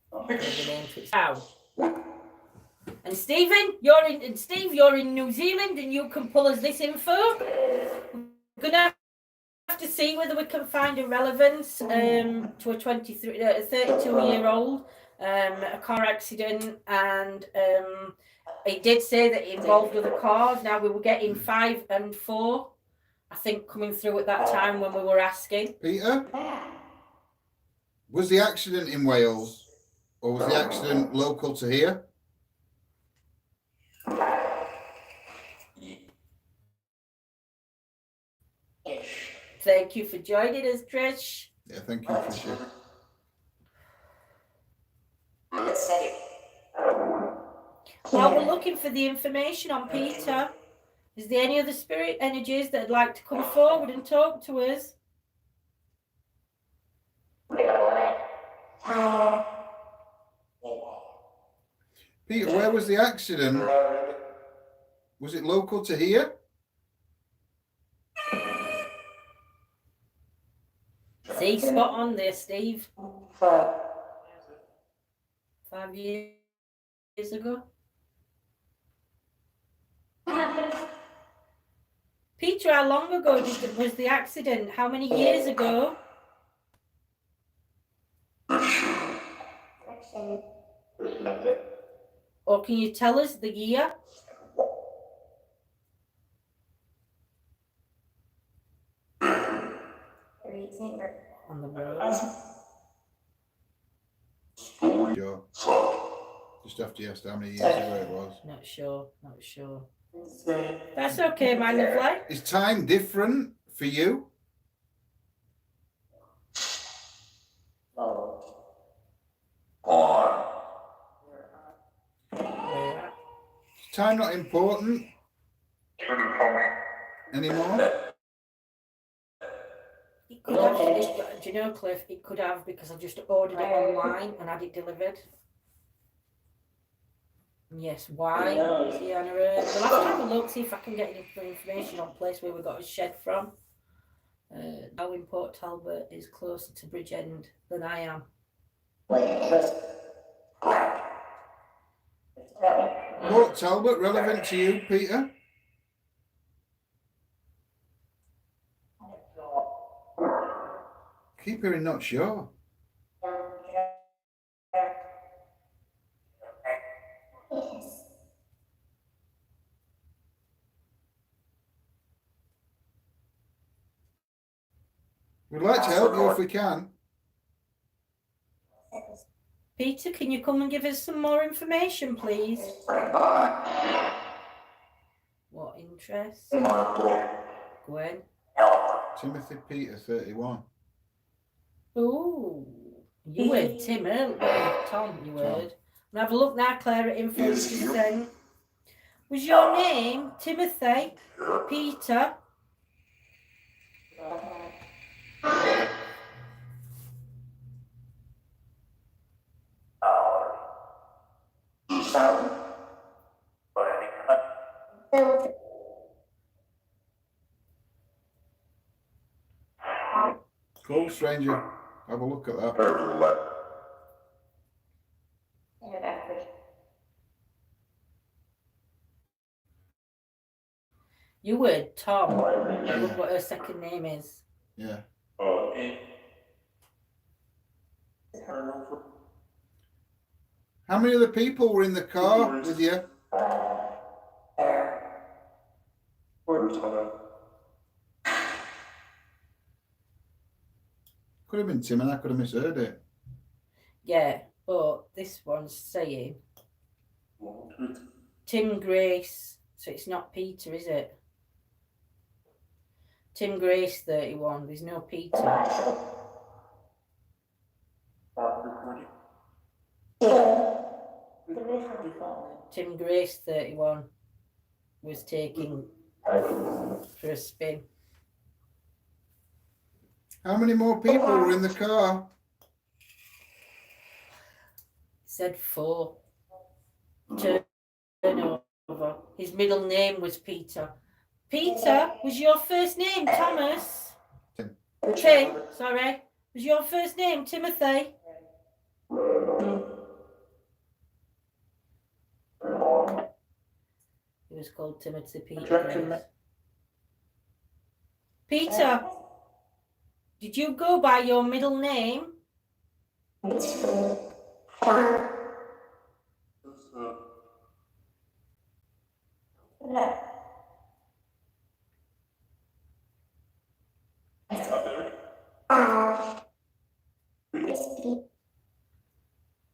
How? And Stephen, you're in New Zealand, and you can pull us this info. We're gonna have to see whether we can find a relevance to a 32-year-old, a car accident, and it did say that it involved other cars. Now we were getting 5 and 4, I think, coming through at that time when we were asking. Peter, was the accident in Wales, or was the accident local to here? Thank you for joining us, Trish. Yeah, thank you, Tricia. While we're looking for the information on Peter, is there any other spirit energies that'd like to come forward and talk to us? Peter, where was the accident? Was it local to here? See, spot on there, Steve. For 5 years ago. Peter, how long ago was the accident? How many years ago? section Or can you tell us the year? reason On the road. Sure. Just after you asked how many years ago it was. Not sure. That's okay, my lovely. Is time different for you? Is time not important anymore? It could have, do you know, Cliff, it could have, because I just ordered it online and had it delivered. Yes, why? See, Anna, we'll have to have a look, see if I can get any information on the place where we got a shed from. Now in Port Talbot is closer to Bridgend than I am. Port Talbot relevant to you, Peter? Keep hearing not sure. We'd like to help you if we can. Peter, can you come and give us some more information, please? What interest? Gwen? Timothy Peter, 31. Ooh, you heard Tim earlier. Tom, you heard. I'll have a look now, Claire, at info you just sent. Was your name Timothy Peter? Cool, stranger. Have a look at that. You heard Tom. Look what her second name is. Yeah. How many other people were in the car with you? Could have been Tim and I could have misheard it. Yeah, but this one's saying Tim Grace, so it's not Peter, is it? Tim Grace, 31. There's no Peter. Tim Grace, 31, was taking for a spin. How many more people were in the car? Said 4. Turnover. His middle name was Peter. Peter was your first name, Thomas? Tim, sorry. Was your first name Timothy? He was called Timothy Peter. Peter, did you go by your middle name?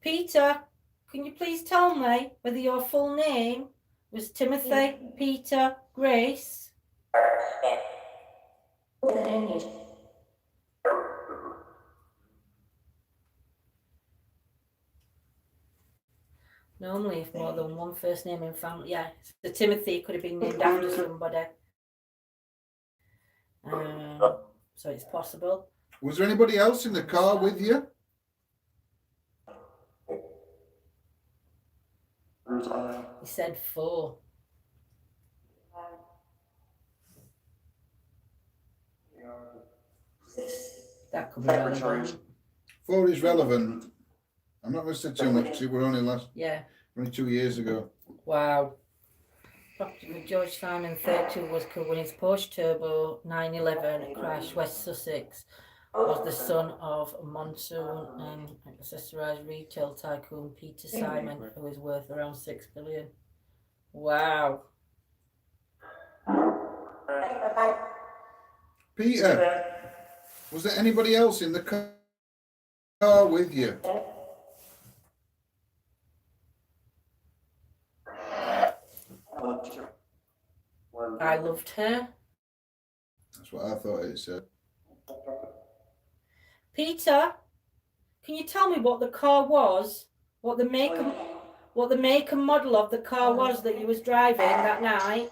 Peter, can you please tell me whether your full name was Timothy Peter Grace? Normally, if more than one first name in family, yeah, so Timothy could have been named after somebody. So it's possible. Was there anybody else in the car with you? He said 4. That could be relevant. 4 is relevant. I'm not going to say too much because it were only Yeah. only 2 years ago. Wow. Property with George Simon, 32, was killed when his Porsche Turbo 911 crashed West Sussex. Was the son of monsoon and accessorised retail tycoon Peter Simon, who is worth around 6 billion. Wow. Peter, was there anybody else in the car with you? I loved her. That's what I thought it said. Peter, can you tell me what the car was? What the make and model of the car was that you was driving that night?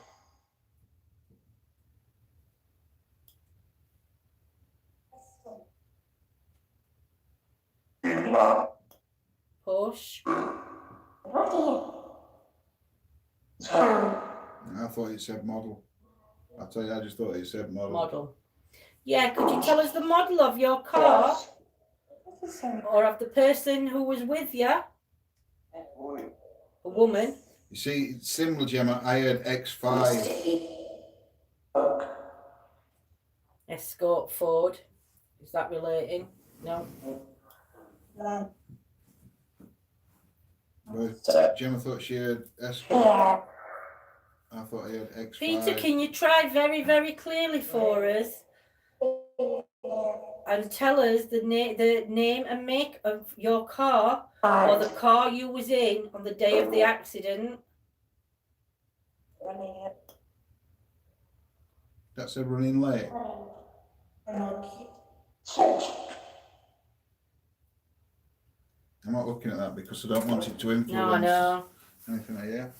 Porsche. I thought it said model. I tell you, I just thought it said model. Model. Yeah, could you tell us the model of your car? Or of the person who was with you? A woman. You see, it's similar, Gemma. I had X5. Escort Ford. Is that relating? No. But Gemma thought she had Escort. I thought I had X5. Peter, can you try very, very clearly for us and tell us the name and make of your car or the car you was in on the day of the accident? That's a running late. I'm not looking at that because I don't want it to influence anything I hear.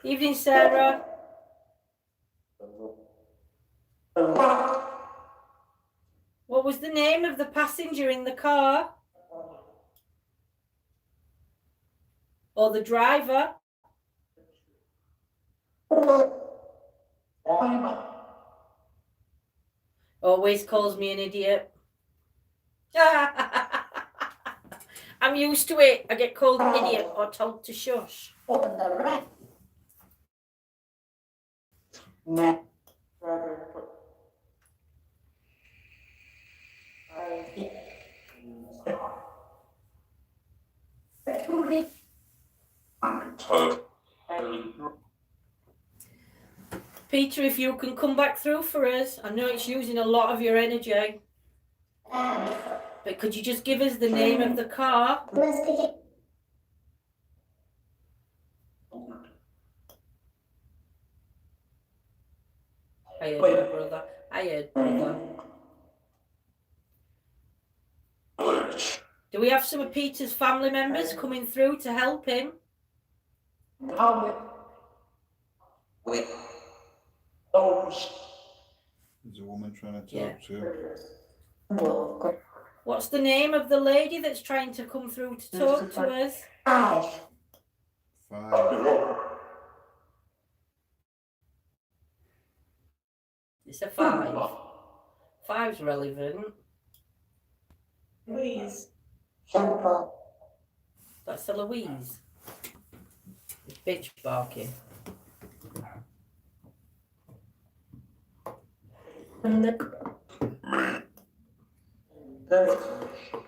Evening, Sarah. What was the name of the passenger in the car? Or the driver? Always calls me an idiot. I'm used to it. I get called an idiot or told to shush. Peter, if you can come back through for us, I know it's using a lot of your energy. But could you just give us the name of the car? I heard my brother. I heard brother. Do we have some of Peter's family members coming through to help him? There's a woman trying to talk to him. What's the name of the lady that's trying to come through to talk to us? 5. It's a 5. 5's relevant. Louise. That's a Louise. It's bitch barking.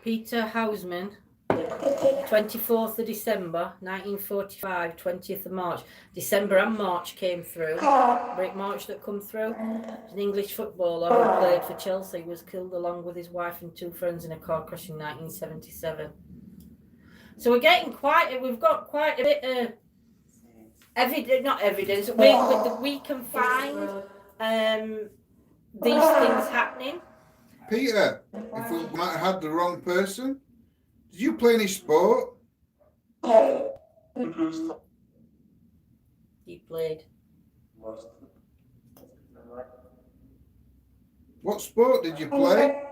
Peter Hausman, 24th of December, 1945, 20th of March. December and March came through. Great March that come through. An English footballer who played for Chelsea was killed along with his wife and 2 friends in a car crash in 1977. So we've got quite a bit of evidence. We can find these things happening. Peter, if we might have had the wrong person, did you play any sport? He played. What sport did you play?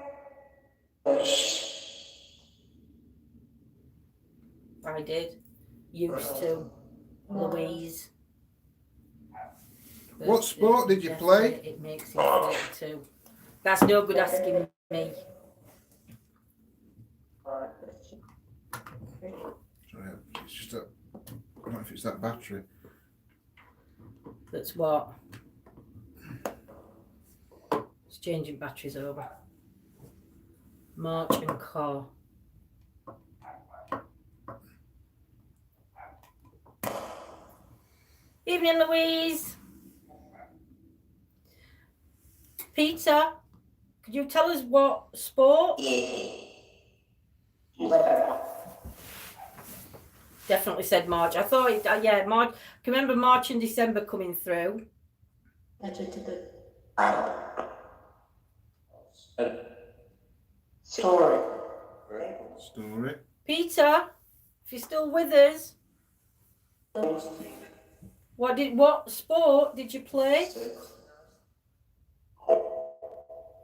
I did. Used to. Louise. What sport did you play? It makes him 42. That's no good asking me. Sorry, it's just that. I don't know if it's that battery. That's what? It's changing batteries over. March and car. Evening, Louise. Peter, could you tell us what sport? Definitely said March. I thought, yeah, March. I can remember March and December coming through. Story. Story. Peter, if you're still with us, what sport did you play?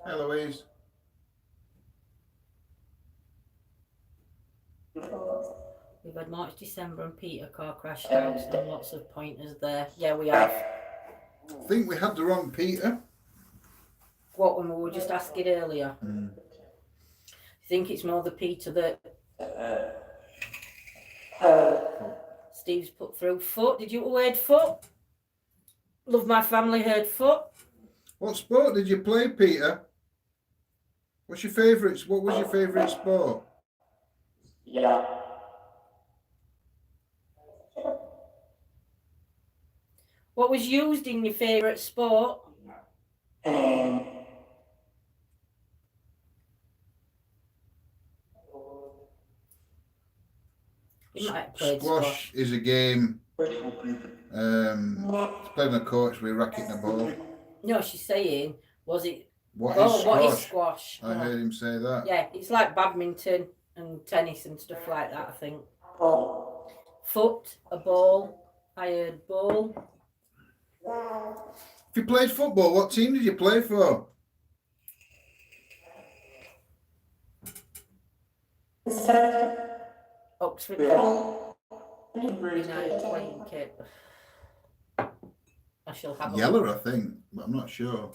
Eloise. We've had March, December, and Peter car crashed house, and lots of pointers there. Yeah, we have. I think we had the wrong Peter. What one we were just asking earlier? I think it's more the Peter that Steve's put through. Foot. Did you word foot? Love my family heard foot. What sport did you play, Peter? What was your favourite sport? Yeah. What was used in your favourite sport? You might have played Squash is a game. It's played on a court with a racket and a ball. No, she's saying, was it? What is squash? I heard him say that. Yeah, it's like badminton and tennis and stuff like that, I think. Foot, a ball. I heard ball. If you played football, what team did you play for? Oxford United playing kit. I shall have Yeller, I think, but I'm not sure.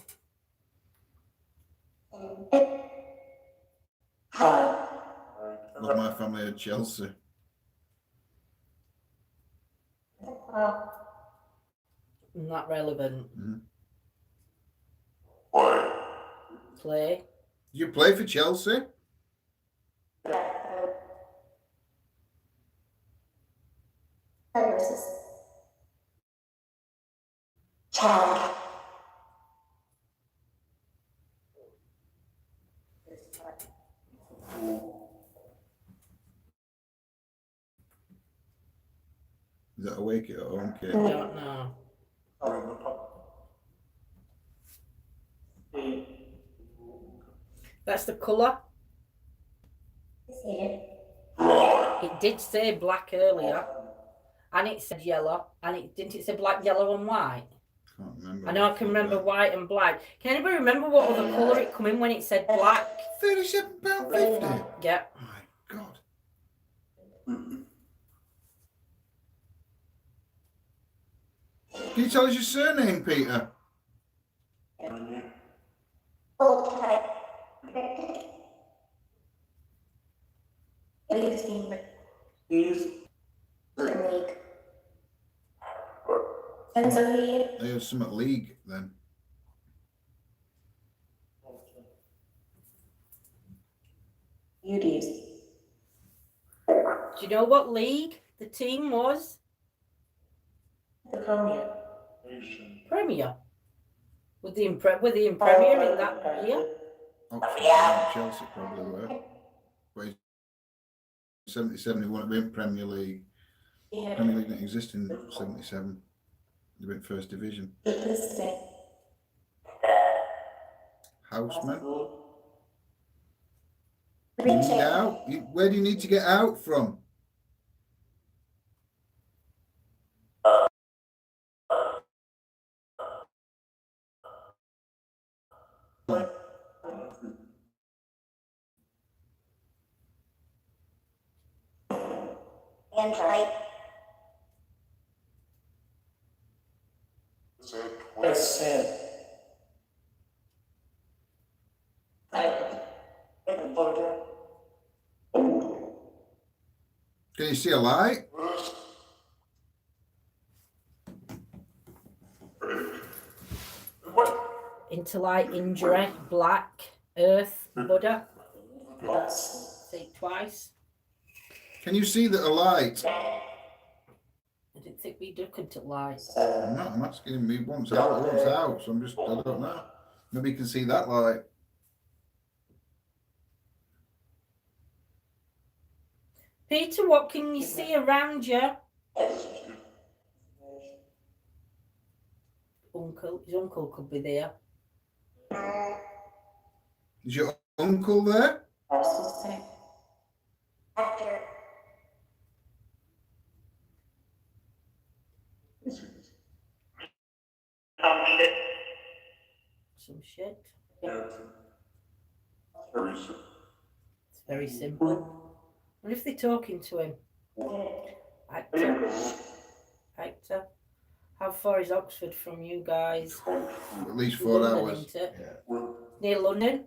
Not my family at Chelsea. Not relevant. Play. Did you play for Chelsea? Child. Is that a wake at home kid? I don't know. That's the colour. It did say black earlier, and it said yellow, and it didn't it say black, yellow, and white? Can't remember. I know I can remember white and black. Can anybody remember what other colour it come in when it said black? £37.50. Yep. Oh my God. Can you tell us your surname, Peter? And so he I heard some at League then. beauties. Do you know what league the team was? The Premier. Premier. Were they in Premier in that year? Oxford and Chelsea probably were. But in 77 he wouldn't have been Premier League. Yeah. Premier League didn't exist in 77. They went First Division. Houseman. You need out. Where do you need to get out from? And right. Listen. Can you see a light? Into light injury, black, earth, Buddha. Say it twice. Can you see that a light? I didn't think we'd look into light. I'm asking him. He wants out. He wants out. So I don't know. Maybe you can see that light. Peter, what can you see around you? His uncle could be there. Is your uncle there? Some shit. It's very simple. What if they're talking to him? Actor. How far is Oxford from you guys? At least 4 London, hours. isn't it? Near London.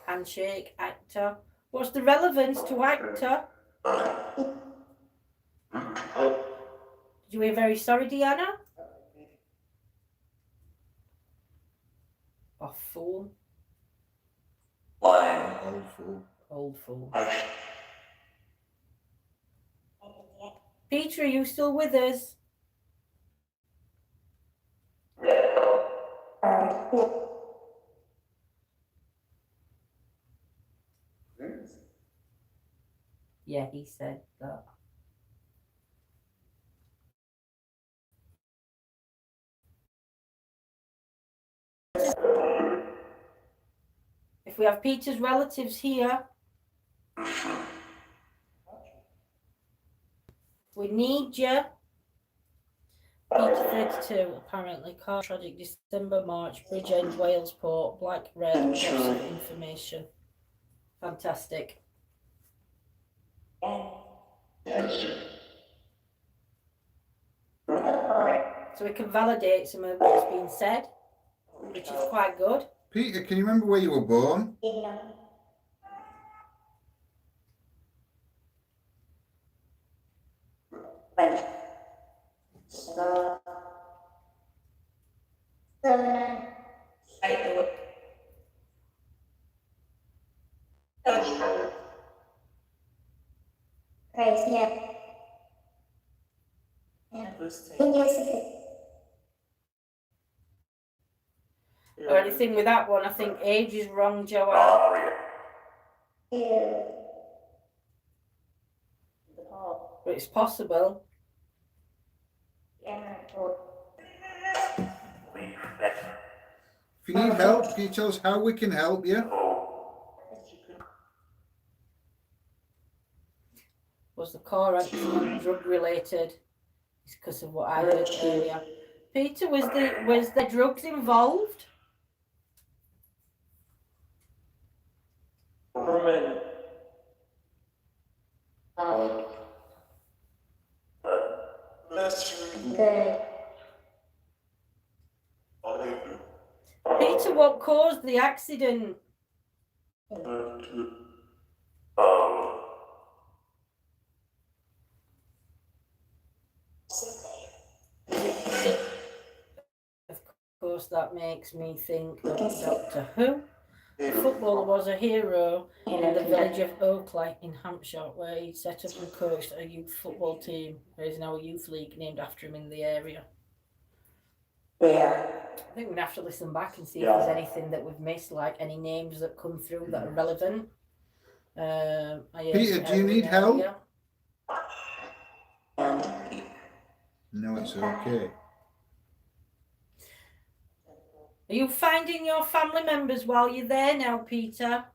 Handshake, actor. What's the relevance to actor? Did you hear very sorry, Deanna? Oh, fool. Old fool. Old fool. Peter, are you still with us? Yeah, he said that. If we have Peter's relatives here, we need you. Peter 32, apparently. Car tragic, December, March, Bridgend, Wales Port, Black, Red, lots of information. Fantastic. So we can validate some of what's been said, which is quite good. Peter, can you remember where you were born? Or anything with that one, I think age is wrong, Joanne. But it's possible. If you need help, can you tell us how we can help you? Was the car accident drug related? It's because of what I heard earlier. Peter, was there drugs involved? Peter, what caused the accident? Of course, that makes me think of Doctor Who. The footballer was a hero in the village of Oakley in Hampshire, where he set up and coached a youth football team. There is now a youth league named after him in the area. I think we'd have to listen back and see if there's anything that we've missed, like any names that come through that are relevant. Peter, do you need help? No, it's okay. Are you finding your family members while you're there now, Peter?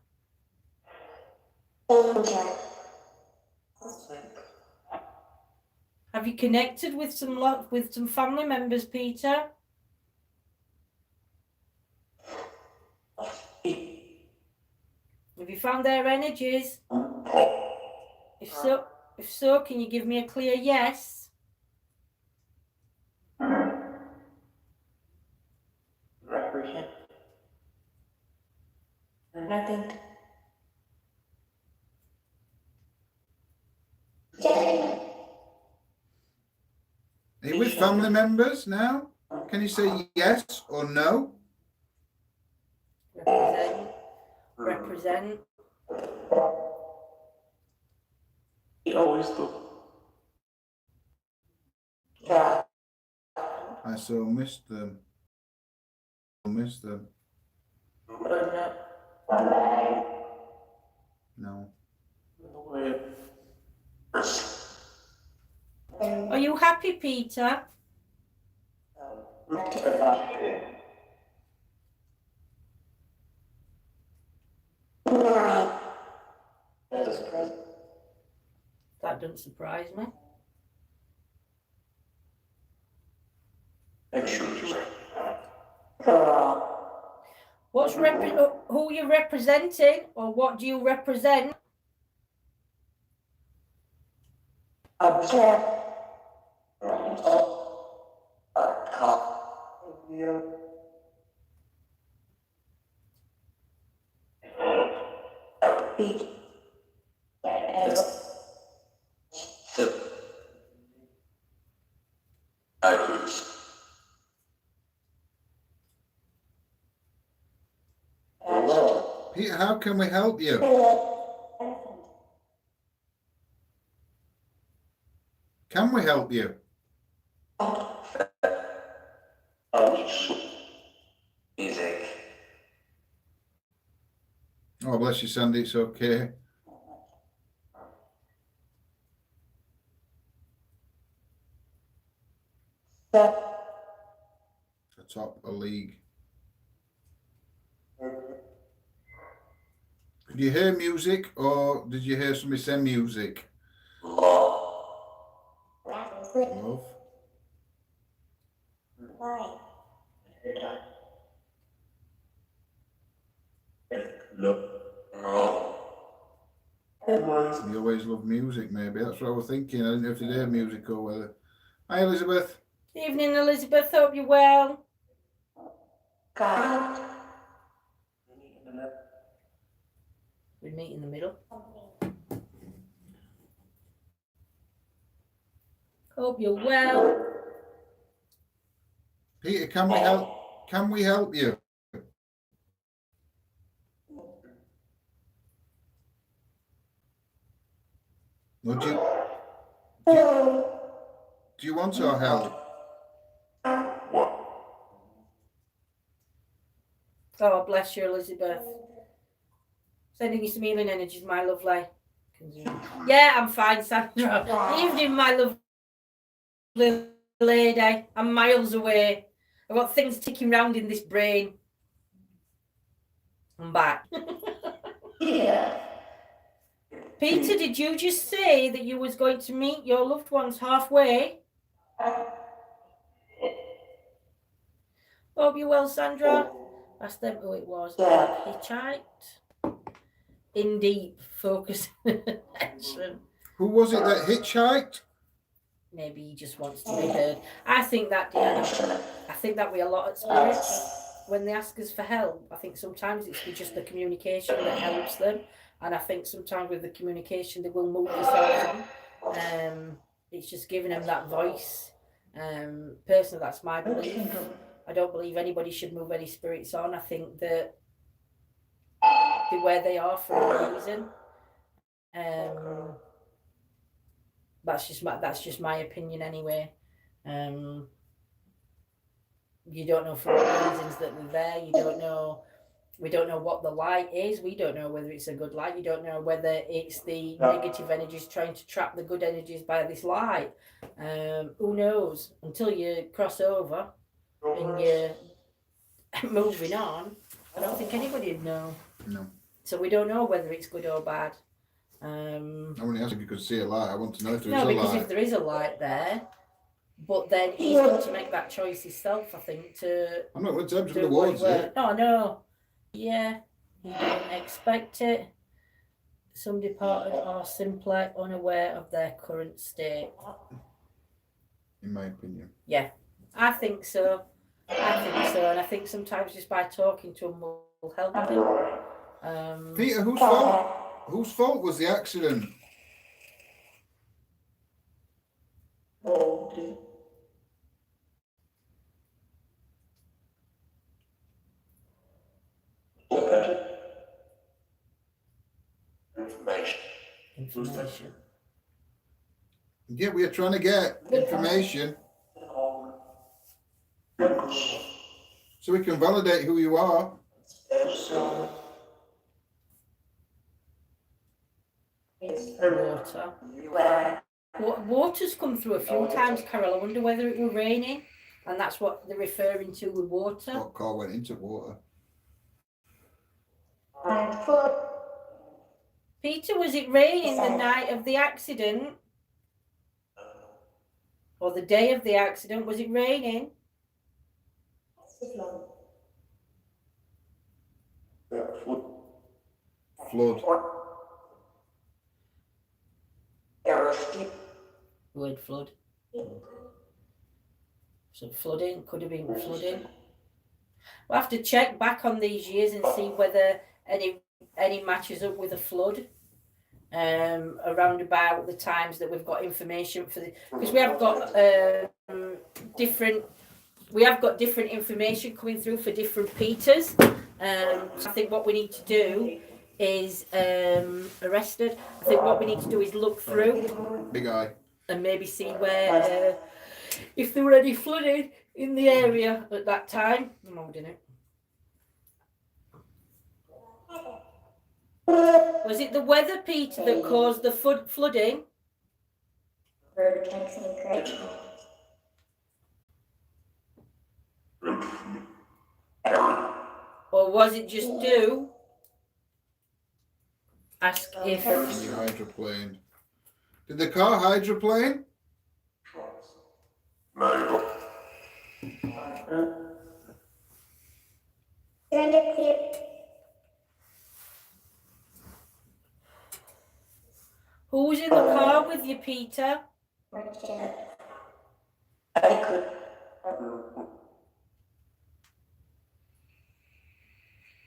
Have you connected with some family members, Peter? Have you found their energies? If so, can you give me a clear yes? Nothing. Yeah. Are you with family members now? Can you say yes or no? Represent. He always do. Yeah. I so missed them. Missed them. No. Are you happy, Peter? That doesn't surprise me. Who are you representing, or what do you represent? Peter, how can we help you? Can we help you? Music. Oh, bless you, Sandy. It's okay. The top of league. Could you hear music, or did you hear somebody say music? Love. You always love music, maybe. That's what I was thinking. I didn't know if you'd hear music or whether. Hi, Elizabeth. Evening, Elizabeth. Hope you're well. We meet in the middle. Hope you're well. Peter, can we help? Can we help you? Would you? Do you want our help? Oh, bless you, Elizabeth. Sending you some healing energies, my lovely. Yeah, I'm fine, Sandra. Evening, my lovely lady. I'm miles away. I've got things ticking round in this brain. I'm back. Yeah. Peter, did you just say that you was going to meet your loved ones halfway? Hope you're well, Sandra. Ask them who it was. Hitchhiked. In deep focus attention. Who was it that hitchhiked? Maybe he just wants to be heard. I think that we a lot of spirits, when they ask us for help, I think sometimes it's just the communication that helps them. And I think sometimes with the communication they will move themselves on. It's just giving them that voice. Personally, that's my belief. I don't believe anybody should move any spirits on. I think that they're where they are for a reason. That's just my opinion anyway. You don't know for what reasons that they're there. You don't know. We don't know what the light is. We don't know whether it's a good light. You don't know whether it's the negative energies trying to trap the good energies by this light. Who knows? Until you cross over and you're moving on, I don't think anybody would know. No. So we don't know whether it's good or bad. I want to ask if you could see a light. I want to know if there is a No, light. because if there is a light there, but then he's got to make that choice himself, I think, to I'm not going to tempt him do what towards he it. No. Yeah, he didn't expect it. Some departed are simply unaware of their current state. In my opinion. Yeah, I think so. And I think sometimes just by talking to them will help them. Peter, whose fault? Whose fault was the accident? Information. Yeah, we are trying to get information so we can validate who you are. Water. Water's come through a few times, Carol. I wonder whether it were raining, and that's what they're referring to with water. What car went into water? Peter, was it raining the night of the accident? Or the day of the accident? Was it raining? Flood. Word flood. So flooding, could have been flooding. We'll have to check back on these years and see whether any matches up with a flood. Around about the times that we've got information for the, because we have got different information coming through for different Peters. So I think what we need to do is arrested. I think what we need to do is look through. Big eye. And maybe see where if there were any flooding in the area at that time. I'm holding it. Was it the weather, Peter, that caused the flooding? Or was it just dew? Ask if... You hydroplane. Did the car hydroplane? Who was in the car with you, Peter?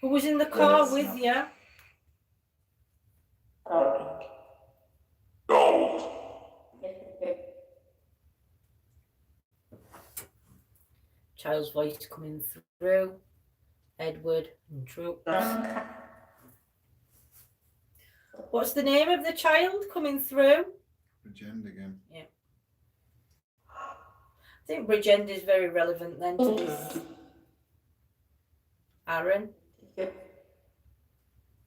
Who was in the car with you? Child's voice coming through. Edward and Drew. What's the name of the child coming through? Bridgend again. Yeah. I think Bridgend is very relevant then to this. Aaron. Do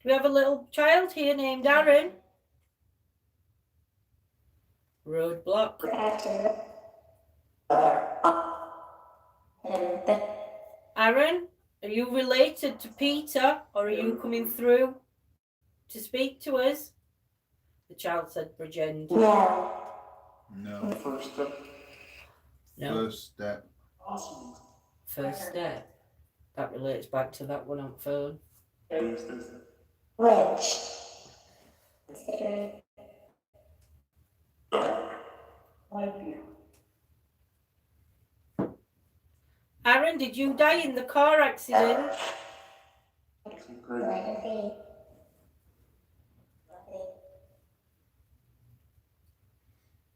we have a little child here named Aaron? Roadblock. Aaron, are you related to Peter, or are you coming through to speak to us? The child said Bridgend. No. No. First step. First step. That relates back to that one on phone. Aaron, did you die in the car accident?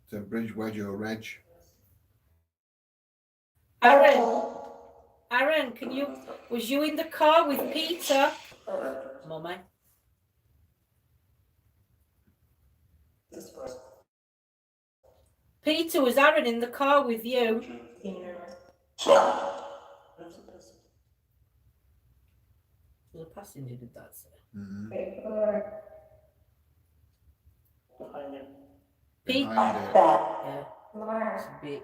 It's a bridge, wedge or reg. Aaron, was you in the car with Peter? Mummy. Peter, was Aaron in the car with you? Was a passenger, did that say? Mm-hmm. Peter. Behind it. Yeah. It's a bit.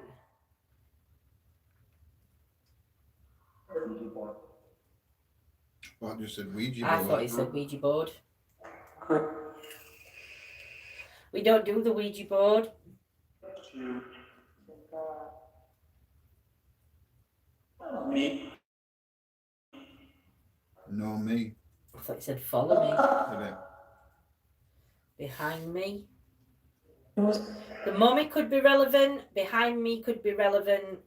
Well, I just said Ouija I board. thought it said Ouija board. We don't do the Ouija board. No, me. I thought it said follow me. Did it? Behind me. The mummy could be relevant. Behind me could be relevant.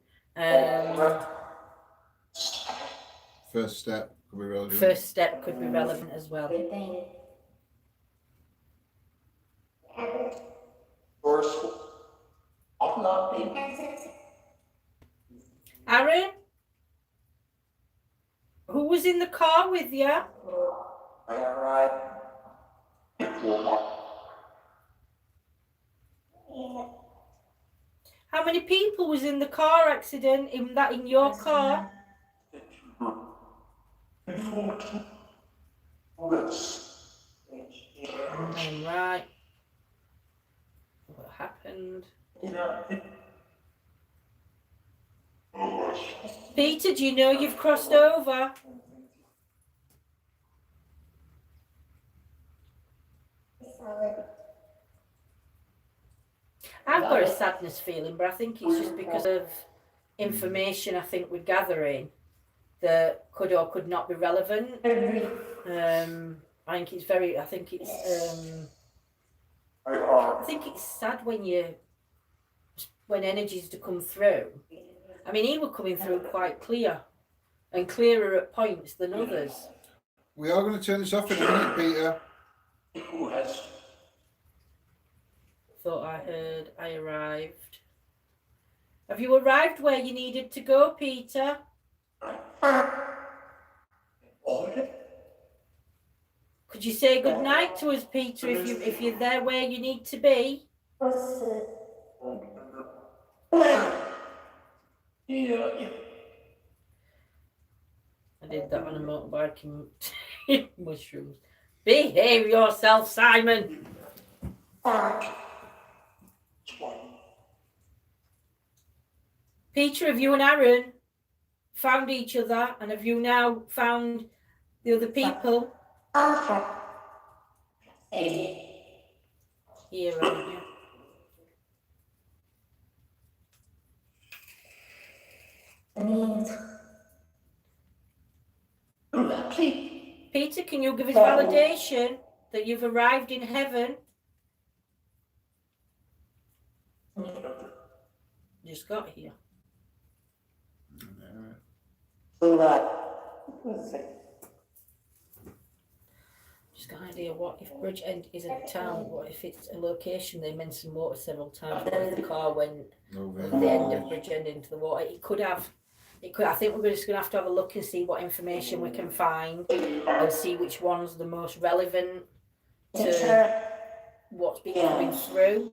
First step. Could be relevant. first step could be relevant as well. Aaron, who was in the car with you? How many people was in the car accident in your car? Right. What happened? Peter, do you know you've crossed over? I've got a sadness feeling, but I think it's just because of information I think we're gathering that could or could not be relevant. I think it's sad when energies to come through. I mean, he was coming through quite clear and clearer at points than others. We are going to turn this off in a minute, Peter. Thought I heard I arrived. Have you arrived where you needed to go, Peter? Could you say good night to us, Peter, if you're there where you need to be? I did that on a motorbike in mushrooms. Behave yourself, Simon. Peter, have you and Aaron found each other, and have you now found the other people? Here, aren't you? Peter, can you give us validation that you've arrived in heaven? Just got here. Just got an idea, what if Bridgend isn't a town? What if it's a location? They mentioned water several times. What if the car went at the end of Bridgend into the water? It could. I think we're just going to have a look and see what information we can find and see which one's the most relevant to what's been coming through.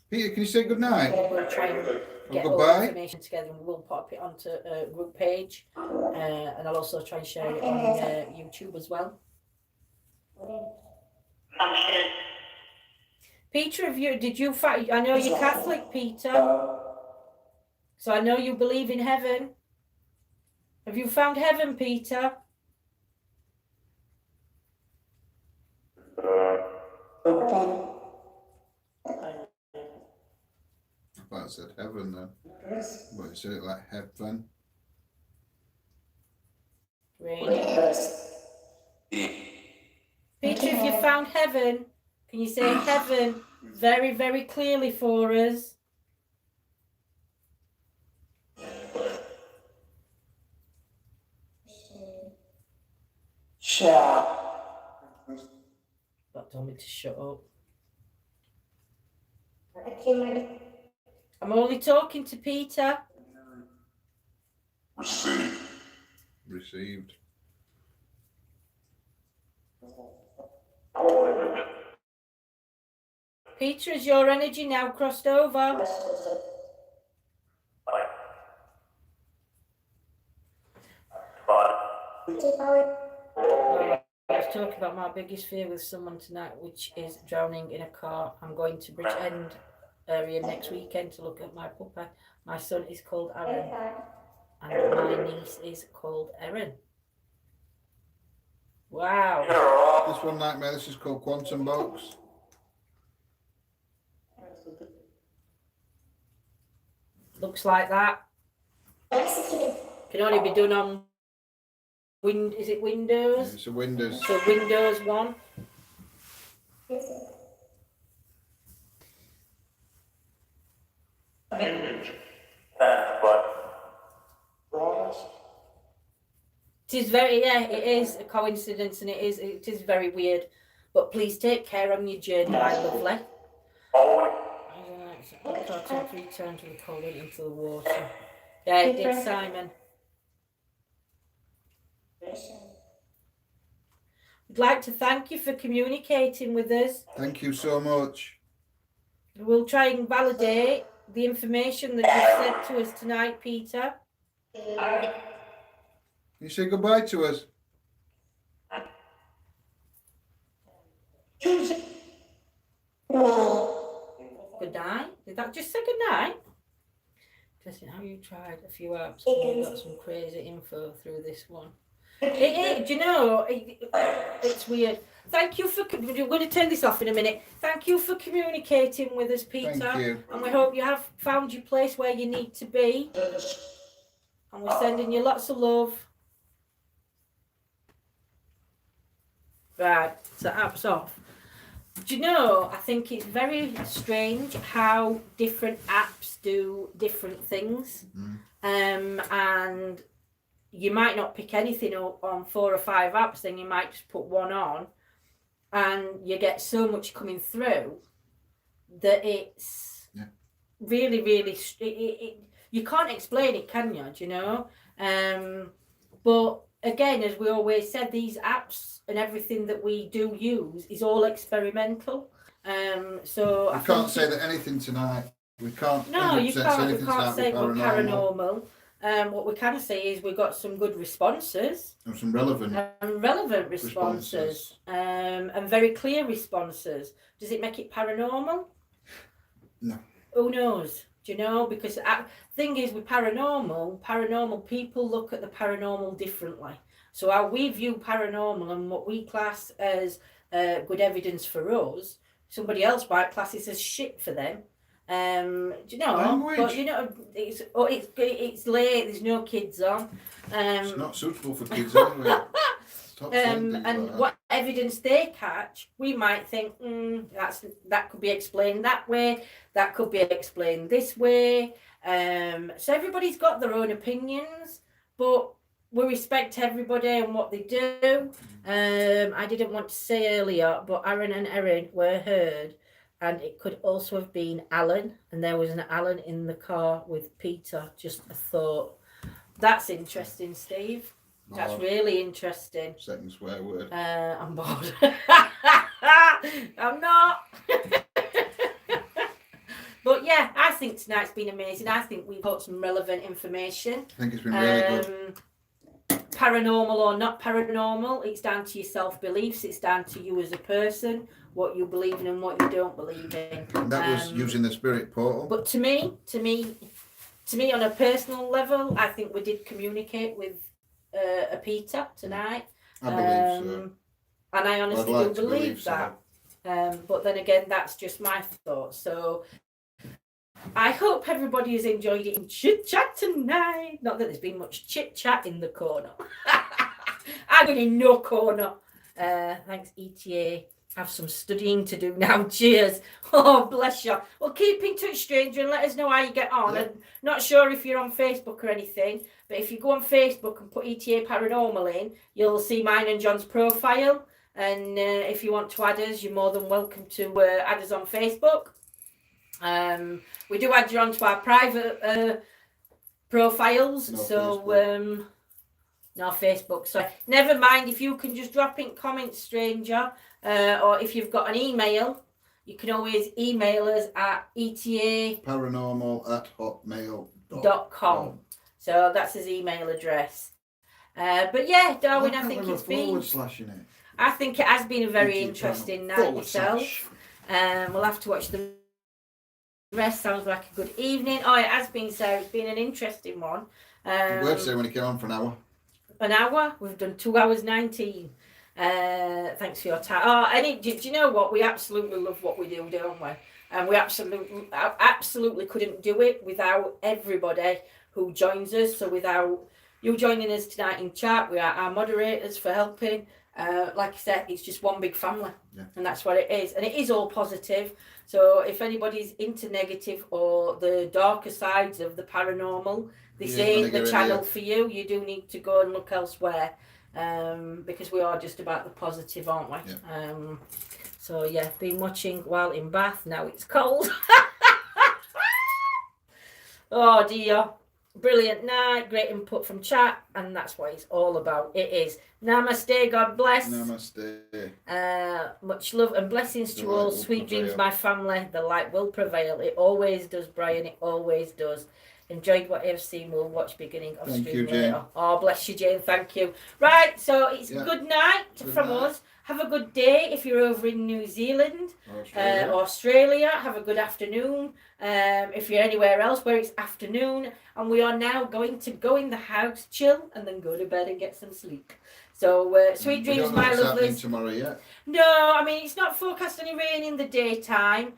Peter, can you say good night? We'll try and get all the information together and we'll pop it onto a group page. And I'll also try and share it on YouTube as well. Peter, did you find, I know you're Catholic, Peter, so I know you believe in heaven. Have you found heaven, Peter? I thought it said heaven then. But it said it like heaven. Really? Peter, if you found heaven, can you say heaven very, very clearly for us? That told me to shut up. I'm only talking to Peter. Received. Peter, is your energy now crossed over? I was talking about my biggest fear with someone tonight, which is drowning in a car. I'm going to Bridgend area next weekend to look at my puppy. My son is called Aaron, and my niece is called Erin. Wow. This one nightmare, this is called Quantum Box. Looks like that. Can only be done on is it Windows? Yeah, it's a Windows. So Windows 1. but Promise. It is very, yeah, it is a coincidence, and it is very weird. But please take care on your journey, my lovely. always Return to the cold into the water. Yeah, it did, Simon. Listen. We'd like to thank you for communicating with us. Thank you so much. We'll try and validate the information that you've said to us tonight, Peter. Can you say goodbye to us? Tuesday. Good night. Did that just say good night? Interesting how you tried a few apps and you got some crazy info through this one. Do you know, it's weird. Thank you for, we're going to turn this off in a minute. Thank you for communicating with us, Peter. Thank you. And we hope you have found your place where you need to be. And we're sending you lots of love. Right, so app's off. Do you know, I think it's very strange how different apps do different things. And you might not pick anything up on 4 or 5 apps, then you might just put one on, and you get so much coming through that it's really, really, you can't explain it, can you? Do you know? But again, as we always said, these apps and everything that we do use is all experimental. So We can't say that anything tonight. We can't. No, you 100% say can't. We anything can't tonight say with we're paranormal. What we can say is we've got some good responses. And some relevant. And relevant responses. And very clear responses. Does it make it paranormal? No. Who knows? Do you know? Because thing is with paranormal people look at the paranormal differently. So how we view paranormal and what we class as good evidence for us, somebody else might class it as shit for them. Do you know? Language. But you know, it's late. There's no kids on. It's not suitable for kids anyway. Stop saying things like And that. what evidence they catch, we might think that could be explained that way. That could be explained this way. So everybody's got their own opinions, but we respect everybody and what they do. I didn't want to say earlier, but Aaron and Erin were heard, and it could also have been Alan, and there was an Alan in the car with Peter. Just a thought. That's interesting, Steve. That's really interesting. Second swear word. I'm bored. I'm not. But yeah, I think tonight's been amazing. I think we've got some relevant information. I think it's been really good. Paranormal or not paranormal, it's down to your self-beliefs. It's down to you as a person, what you believe in and what you don't believe in. And that was using the spirit portal. But to me, on a personal level, I think we did communicate with a Peter tonight. I believe so. And I honestly I'd like do to believe so. that. But then again, that's just my thoughts. So I hope everybody has enjoyed it in chit chat tonight. Not that there's been much chit chat in the corner. I'm in no corner. Thanks, ETA. Have some studying to do now. Cheers. Oh, bless you. Well, keep in touch, stranger, and let us know how you get on. Yeah. I'm not sure if you're on Facebook or anything, but if you go on Facebook and put ETA Paranormal in, you'll see mine and John's profile. And if you want to add us, you're more than welcome to add us on Facebook. We do add you onto our private profiles. No Facebook. So never mind, if you can just drop in comments, stranger, or if you've got an email, you can always email us at paranormal@hotmail.com. So that's his email address. But yeah, Darwin, I think it's been. Slashing it. I think it has been a very ETA interesting Paranormal night yourself. We'll have to watch the rest. Sounds like a good evening. Oh, it has been, Sarah. It's been an interesting one. The word say when he came on for an hour. An hour. We've done 2 hours 19. Thanks for your time. Oh, do you know what? We absolutely love what we do, don't we? And we absolutely couldn't do it without everybody who joins us. So without you joining us tonight in chat, we are our moderators for helping. like I said, it's just one big family, Yeah. and that's what it is, and it is all positive. So if anybody's into negative or the darker sides of the paranormal, this Yeah, ain't get the rid channel of for you. You do need to go and look elsewhere, because we are just about the positive, aren't we? Yeah. So yeah, been watching while in Bath. Now it's cold. Oh dear. Brilliant night, great input from chat, and that's what it's all about. It is. Namaste, God bless. Namaste. Much love and blessings The to light all. will Sweet dreams, prevail. my family. The light will prevail. It always does, Brian. It always does. Enjoyed what you've seen. We'll watch beginning of Thank stream you, Jane. later. Oh, bless you, Jane. Thank you. Right, so it's Yeah. good night Good from night. us. Have a good day if you're over in New Zealand. Australia. Australia, have a good afternoon. If you're anywhere else where it's afternoon, and we are now going to go in the house, chill, and then go to bed and get some sleep. So sweet We dreams, don't know my what's happening lovelies. tomorrow yet. No, I mean it's not forecast any rain in the daytime.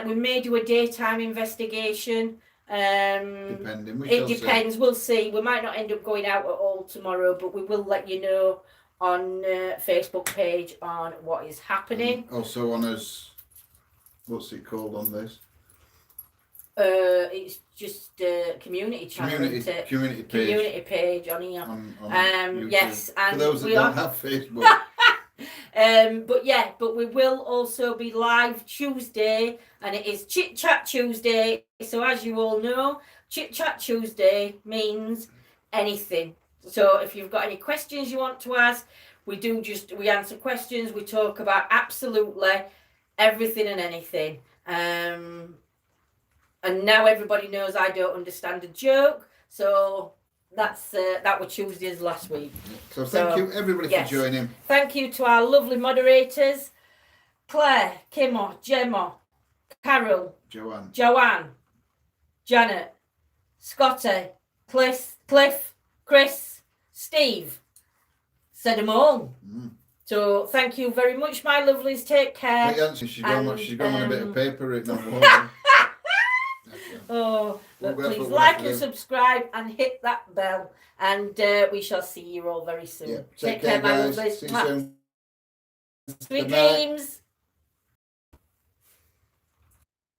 We may do a daytime investigation. Depending. We It shall depends. We'll see. We might not end up going out at all tomorrow, but we will let you know on Facebook page on what is see. happening. And also on us. What's it called on this? It's just community channel, isn't it? Community page. Community page on here. On YouTube. Yes, and for those that we don't are. have Facebook. But we will also be live Tuesday, and it is Chit Chat Tuesday. So as you all know, Chit Chat Tuesday means anything. So if you've got any questions you want to ask, we answer questions. We talk about absolutely everything and anything. And now everybody knows I don't understand a joke. So that was Tuesday's last week. So thank you everybody yes. for joining. Thank you to our lovely moderators, Claire, Kimmo, Gemma, Carol, Joanne, Janet, Scotty, Cliff, Chris, Steve. Said them all. So thank you very much, my lovelies. Take care. She's gone on a bit of paper written on the wall. Oh, but Well, please we'll like have to and do. subscribe and hit that bell, and we shall see you all very soon. Yeah. Take care, my guys. lovelies. See you soon. Sweet Good night. dreams.